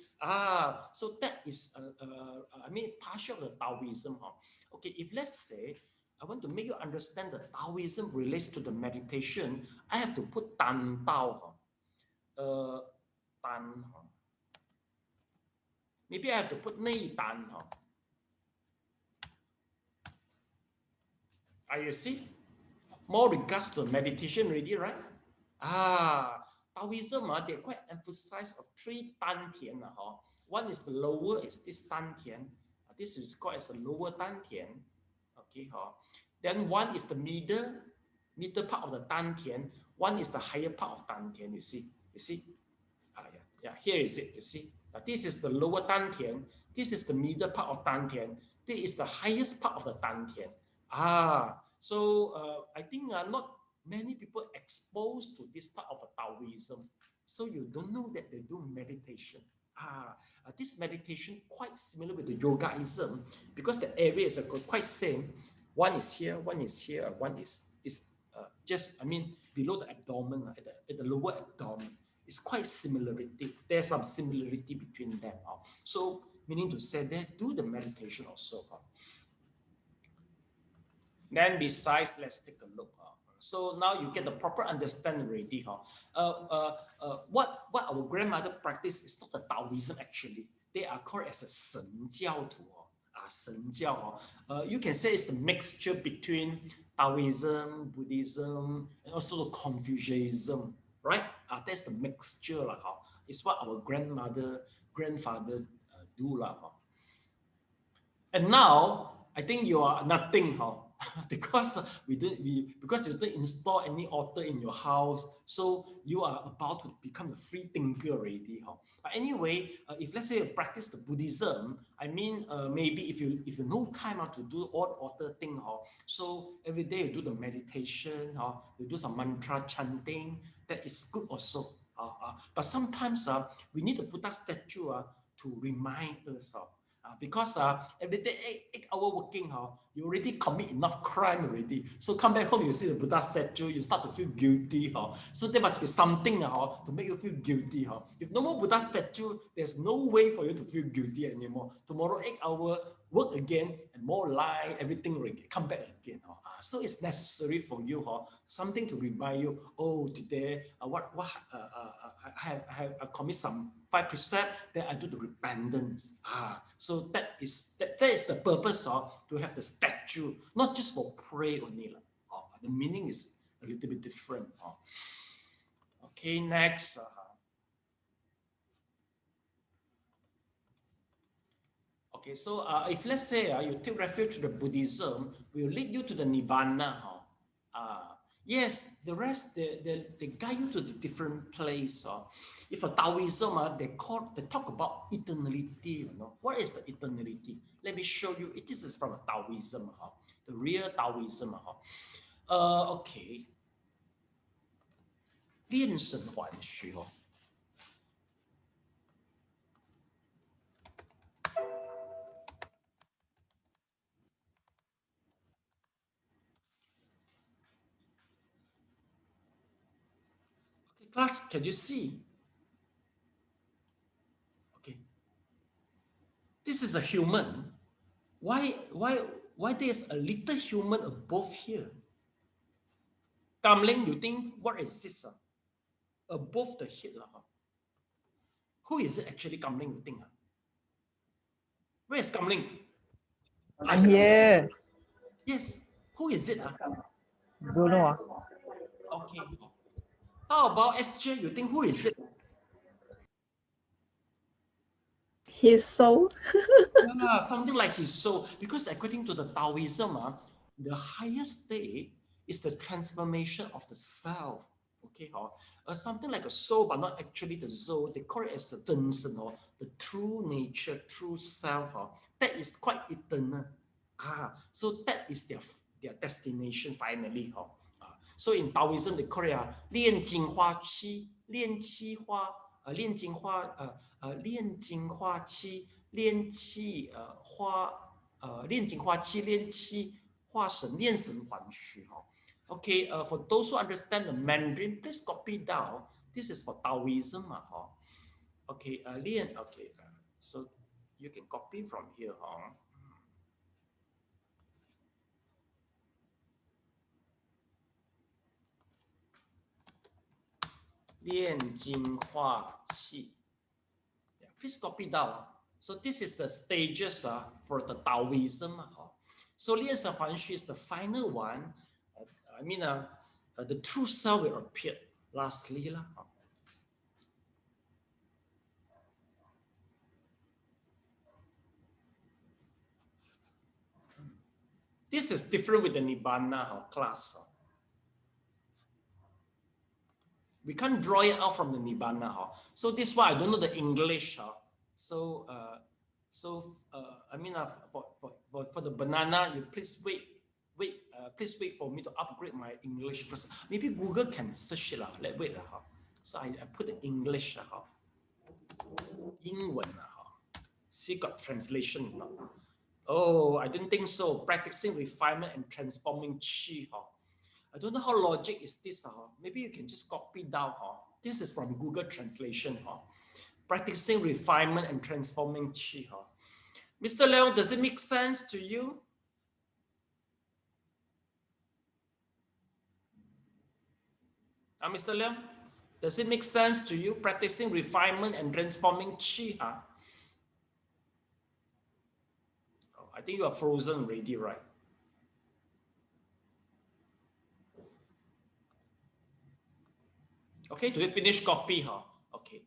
So that is, partial of the Taoism. Okay, if let's say, I want to make you understand that Taoism relates to the meditation, I have to put Tan Tao. Maybe I have to put Nei Tan. You see? More regards to meditation already, right? Taoism, they quite emphasize of 3 Tan Tian. One is the lower, is this Tan Tian. This is called as the lower Tan Tian. Okay, then one is the middle part of the Tan Tian. One is the higher part of Tan Tian. You see? Here is it. You see? This is the lower Tan Tian. This is the middle part of Tan Tian. This is the highest part of the Tan Tian. So I think not many people exposed to this type of Taoism. So you don't know that they do meditation. This meditation quite similar with the Yogaism because the area is quite same. One is here, one is here, one is just, I mean, below the abdomen, at the lower abdomen. It's quite similarity. There's some similarity between them. So meaning to say that do the meditation also. Then besides, let's take a look. So now you get the proper understanding already. What our grandmother practice is not the Taoism actually. They are called as a 神教徒. 神教. You can say it's the mixture between Taoism, Buddhism, and also the Confucianism, right? That's the mixture. It's what our grandfather do. And now, I think you are nothing. Because you don't install any altar in your house, so you are about to become a free thinker already. But anyway, if let's say you practice the Buddhism, I mean, maybe if you no time to do all the altar thing, so every day you do the meditation, you do some mantra chanting, that is good also. But sometimes we need a Buddha statue to remind us. Because every day 8 hour working, you already commit enough crime already. So come back home, you see the Buddha statue, you start to feel guilty. So there must be something to make you feel guilty. If no more Buddha statue, there's no way for you to feel guilty anymore. Tomorrow 8 hour work again, and more lie, everything will come back again. So it's necessary for you something to remind you. Oh, today I have commit some 5 precepts, then I do the repentance. So that is the purpose to have the statue, not just for pray only. The meaning is a little bit different. Okay, next. Okay, so if let's say you take refuge to the Buddhism, will lead you to the Nibbana. Yes, the rest, they guide you to the different place. If a Taoism, they talk about eternality. What is the eternality? Let me show you. This is from a Taoism, the real Taoism. Okay. 炼神还虚. Class, can you see? Okay. This is a human. Why there's a little human above here? Kamling, you think what is this? Above the head. Who is it actually, Kamling, you think? Where is Kamling? I'm here. Yes. Who is it? Don't know. Okay. How about SJ? You think who is it? His soul. Yeah, something like his soul. Because according to the Taoism, the highest state is the transformation of the self. Okay, something like a soul, but not actually the soul. They call it as a 真身, the true nature, true self. That is quite eternal. So that is their destination finally. So in Taoism, they call it 炼精化气, 炼气化, 炼精化, 炼精化气, 炼气化, 炼精化气, 炼气化神, 炼神还虚. Okay, for those who understand the Mandarin, please copy down. This is for Taoism. Okay, okay, so you can copy from here. 炼精化气. Please copy down. So this is the stages for the Taoism. So 炼神还虚 is the final one. I mean, the true self will appear lastly. This is different with the Nibbana class. We can't draw it out from the Nibbana. So this is why I don't know the English. So I mean, for the banana, you please wait. Please wait for me to upgrade my English first. Maybe Google can search it. Let's wait. So I put the English. 英文 see got translation. Oh, I don't think so. Practicing refinement and transforming chi. I don't know how logic is this. Maybe you can just copy down. This is from Google Translation. Practicing refinement and transforming chi. Mr. Leong, does it make sense to you? Mr. Leong, does it make sense to you? Practicing refinement and transforming chi. I think you are frozen already, right? Okay, do you finish copy? Okay.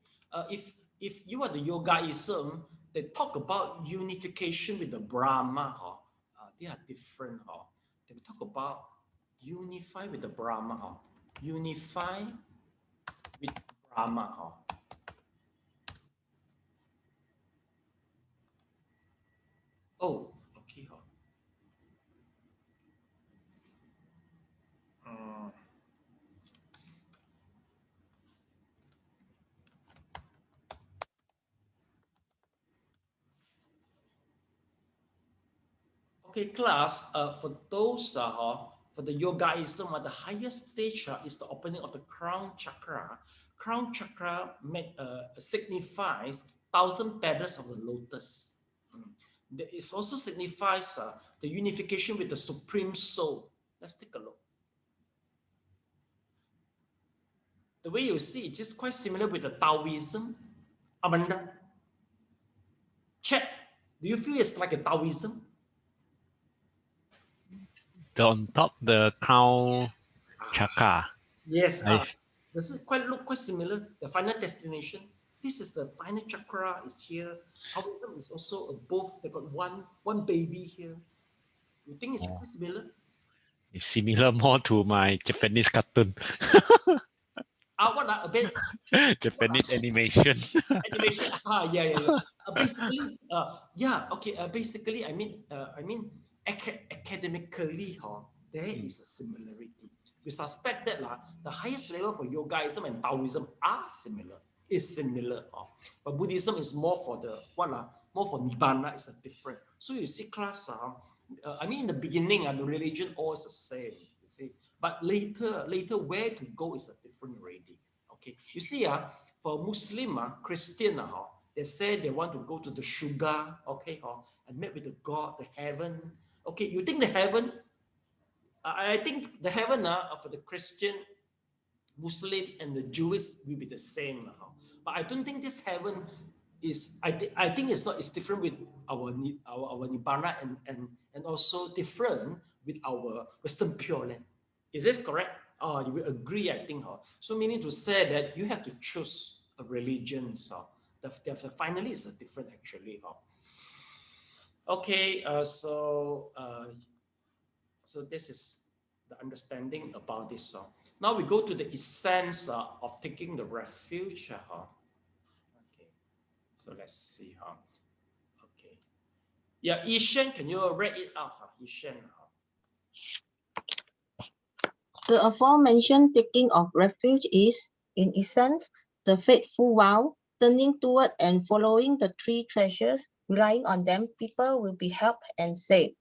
If you are the yogaism, they talk about unification with the Brahma. They are different. They talk about unify with the Brahma. Unify with Brahma. Oh, okay. Okay, class, for those, for the yogaism, the highest stage is the opening of the crown chakra. Crown chakra signifies 1,000 petals of the lotus. It also signifies the unification with the Supreme Soul. Let's take a look. The way you see it is quite similar with the Taoism. Amanda, check. Do you feel it's like a Taoism? On top the crown chakra. Yes, this is look quite similar. The final destination. This is the final chakra is here. Taoism is also above. They got one baby here. You think it's quite similar? It's similar more to my Japanese cartoon. What a bit Japanese animation. animation. Yeah. Basically, okay. Basically, I mean, academically, there is a similarity. We suspect that the highest level for yogaism and Taoism are similar. Is similar. But Buddhism is more for the more for Nibbana is different. So you see, class. I mean, in the beginning, the religion all is the same. You see, but later, where to go is a different already. Okay, you see, for Muslim, Christian, they say they want to go to the sugar, okay, and meet with the God, the heaven. Okay, you think the heaven? I think the heaven for the Christian, Muslim, and the Jewish will be the same. But I don't think this heaven is. I think it's not. It's different with our Nibbana and also different with our Western Pure Land. Is this correct? You will agree, I think. So meaning to say that you have to choose a religion. Finally, it's a different actually. Okay, so this is the understanding about this. Now we go to the essence of taking the refuge. Okay, so let's see. Okay, yeah, Yishen, can you read it out? Yishen. The aforementioned taking of refuge is, in essence, the faithful vow, turning toward and following the three treasures, relying on them, people will be helped and saved.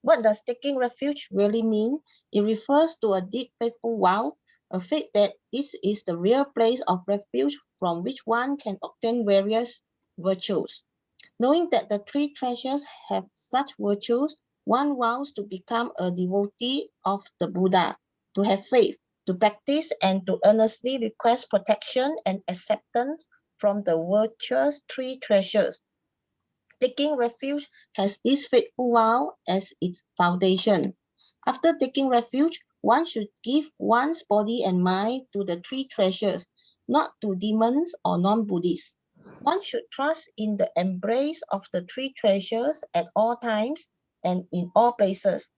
What does taking refuge really mean? It refers to a deep faithful vow, a faith that this is the real place of refuge from which one can obtain various virtues. Knowing that the three treasures have such virtues, one vows to become a devotee of the Buddha, to have faith, to practice, and to earnestly request protection and acceptance from the virtuous three treasures. Taking refuge has this faithful vow as its foundation. After taking refuge, one should give one's body and mind to the three treasures, not to demons or non-Buddhists. One should trust in the embrace of the three treasures at all times and in all places.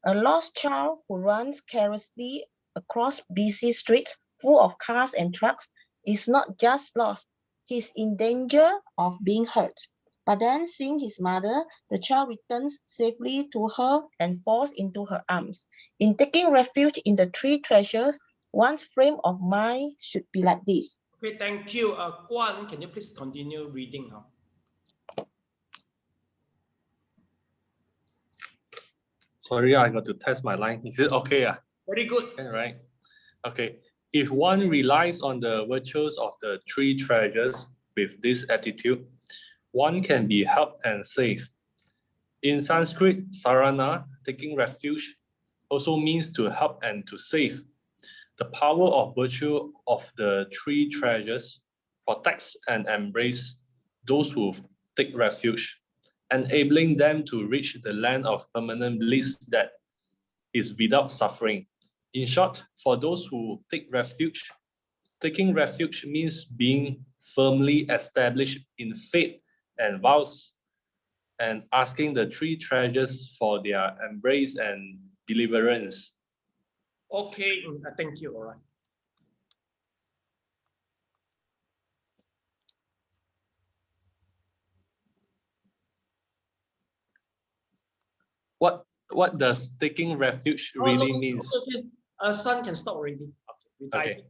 A lost child who runs carelessly across busy streets full of cars and trucks is not just lost, he's in danger of being hurt. But then, seeing his mother, the child returns safely to her and falls into her arms. In taking refuge in the three treasures, one's frame of mind should be like this. Okay, thank you. Guan, can you please continue reading? Sorry, I got to test my line. Is it okay? Very good. All right. Okay. If one relies on the virtues of the three treasures with this attitude, one can be helped and safe. In Sanskrit, sarana, taking refuge, also means to help and to save. The power of virtue of the three treasures protects and embraces those who take refuge, enabling them to reach the land of permanent bliss that is without suffering. In short, for those who take refuge, taking refuge means being firmly established in faith and vows and asking the three treasures for their embrace and deliverance. Okay, thank you. All right. What does taking refuge really means? Okay. Son can stop already. Okay.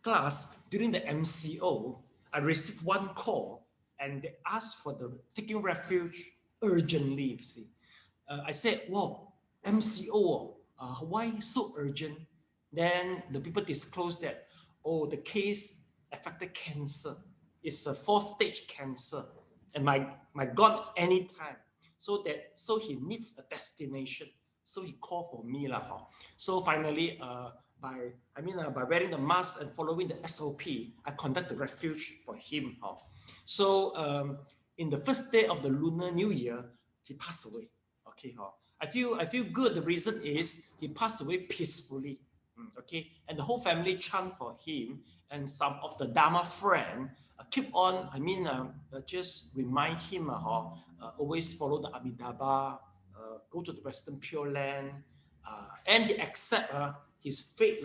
Class, during the MCO, I received one call and they asked for the taking refuge urgently, you see. I said, whoa, MCO, why so urgent? Then the people disclosed that, oh, the case affected cancer. It's a 4-stage cancer. And my God, anytime. So he needs a destination. So he called for me. So finally, by wearing the mask and following the SOP, I conducted refuge for him. So in the first day of the Lunar New Year, he passed away. Okay, I feel good. The reason is he passed away peacefully. Okay, and the whole family chant for him, and some of the Dharma friend keep on. Just remind him always follow the Abhidhamma, go to the Western Pure Land, and he accept his fate.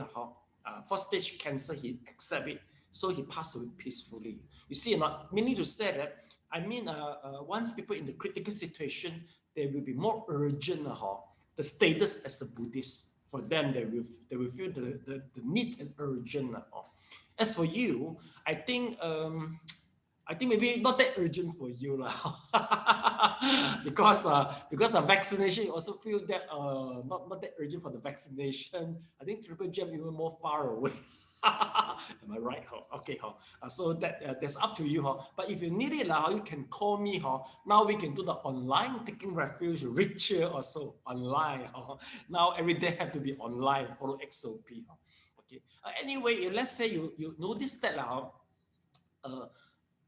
First stage cancer, he accept it, so he passed away peacefully. You see, not meaning to say that. Once people in the critical situation, they will be more urgent. The status as a Buddhist. For them, they will feel the need and urgent. As for you, I think maybe not that urgent for you because the vaccination, you also feel that not that urgent for the vaccination. I think triple jab even more far away. Am I right? Okay. So that's up to you. But if you need it, you can call me. Now we can do the online taking refuge richer also online. Now every day have to be online, follow XOP. Okay. Anyway, let's say you notice that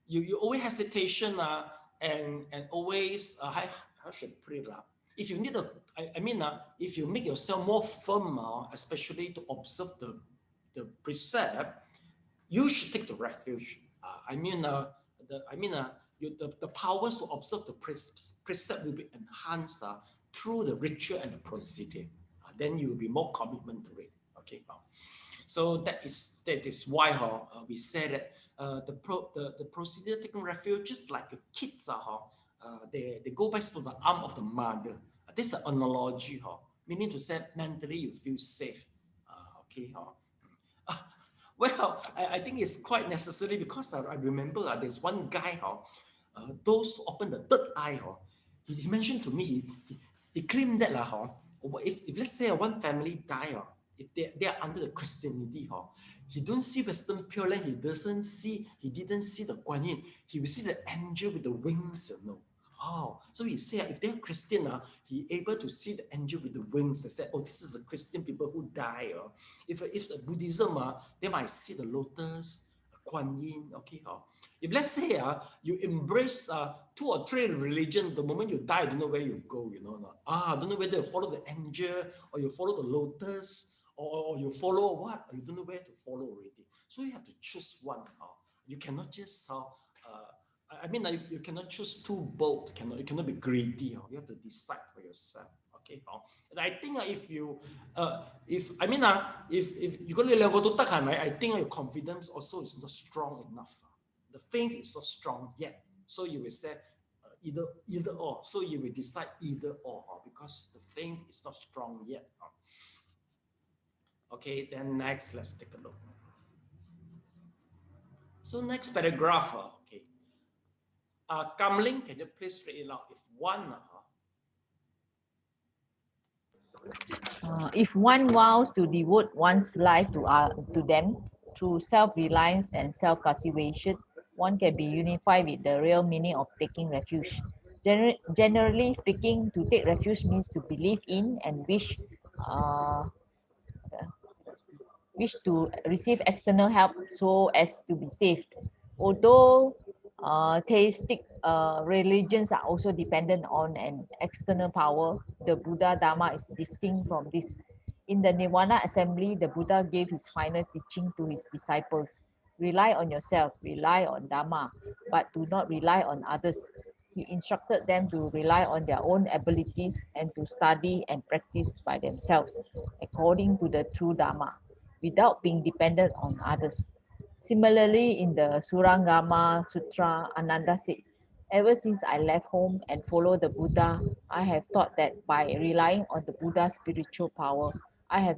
you always hesitation and always how should I put it? If you need if you make yourself more firm, especially to observe the precept, you should take the refuge. the powers to observe the precept will be enhanced through the ritual and the procedure. Then you will be more commitment to it. Okay. So that is why we say that the procedure taking refuge, just like the kids they go back to the arm of the mother. This is an analogy, meaning to say mentally you feel safe. Okay. Well, I think it's quite necessary because I remember there's one guy, those open the third eye, he mentioned to me, he claimed that if let's say one family die, if they are under the Christianity, he don't see Western Pure Land, he didn't see the Guanyin, he will see the angel with the wings, you know. Oh, so he said if they're Christian, he able to see the angel with the wings. They said, oh, this is the Christian people who die. If it's a Buddhism, they might see the lotus, Guanyin. Okay. If let's say you embrace 2 or 3 religions, the moment you die, you don't know where you go. You know, don't know whether you follow the angel or you follow the lotus or you follow what? You don't know where to follow already. So you have to choose one. You cannot just you cannot choose too bold. You cannot be greedy. You have to decide for yourself. Okay. And I think if you go to level 2 I think your confidence also is not strong enough. The faith is not strong yet. So you will say either or. So you will decide either or because the faith is not strong yet. Okay. Then next, let's take a look. So next paragraph. Okay. Kamling, can you please read it out? If one vows to devote one's life to them through self-reliance and self-cultivation, one can be unified with the real meaning of taking refuge. Generally speaking, to take refuge means to believe in and wish to receive external help so as to be saved. Although theistic religions are also dependent on an external power, the Buddha Dharma is distinct from this. In the Nirvana assembly, the Buddha gave his final teaching to his disciples. Rely on yourself, rely on Dharma, but do not rely on others. He instructed them to rely on their own abilities and to study and practice by themselves according to the true Dharma, without being dependent on others. Similarly, in the Surangama Sutra, Ananda said, ever since I left home and followed the Buddha, I have thought that by relying on the Buddha's spiritual power, I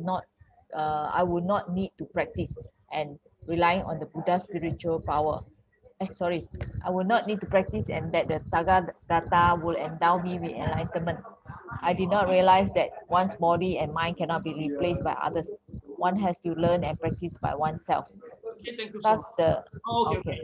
would not need to practice, and relying on the Buddha's spiritual power. I will not need to practice, and that the Tathagata will endow me with enlightenment. I did not realize that one's body and mind cannot be replaced by others. One has to learn and practice by oneself. Okay, thank you so much. Okay.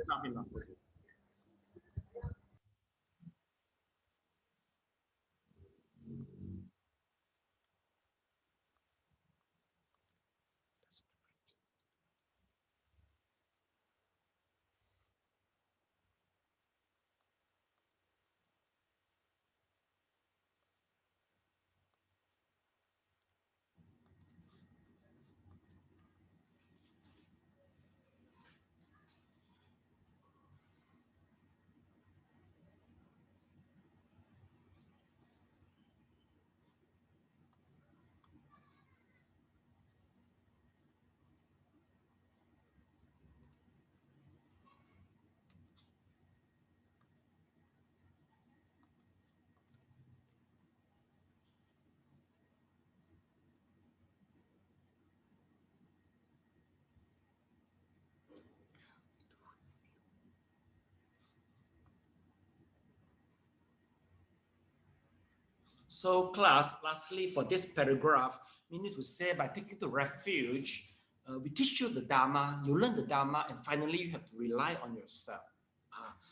So class, lastly for this paragraph, we need to say by taking the refuge, we teach you the Dharma, you learn the Dharma, and finally you have to rely on yourself.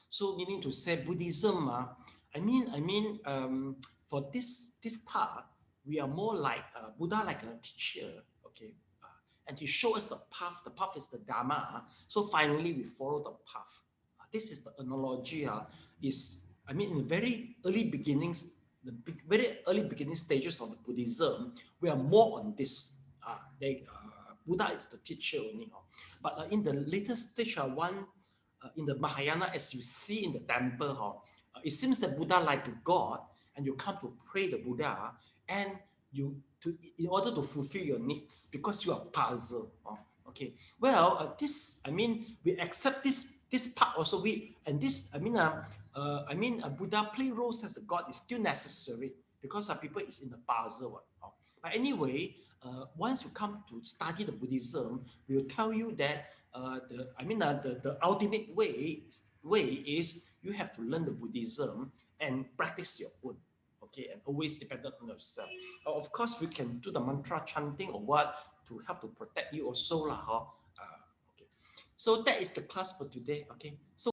So meaning to say Buddhism, for this part, we are more like Buddha, like a teacher, okay? And he shows us the path is the Dharma. So finally we follow the path. This is the analogy, in the very early beginnings, very early beginning stages of the Buddhism, we are more on this. Buddha is the teacher only. But in the later stage, one in the Mahayana, as you see in the temple, it seems that Buddha like a god, and you come to pray the Buddha, and in order to fulfill your needs, because you are puzzled. Okay, well, we accept this part also. Buddha play roles as a god is still necessary because people is in the puzzle. But anyway, once you come to study the Buddhism, we will tell you that the ultimate way is you have to learn the Buddhism and practice your own. Okay, and always dependent on yourself. Of course, we can do the mantra chanting or what to help to protect you also lah. Okay, so that is the class for today. Okay, so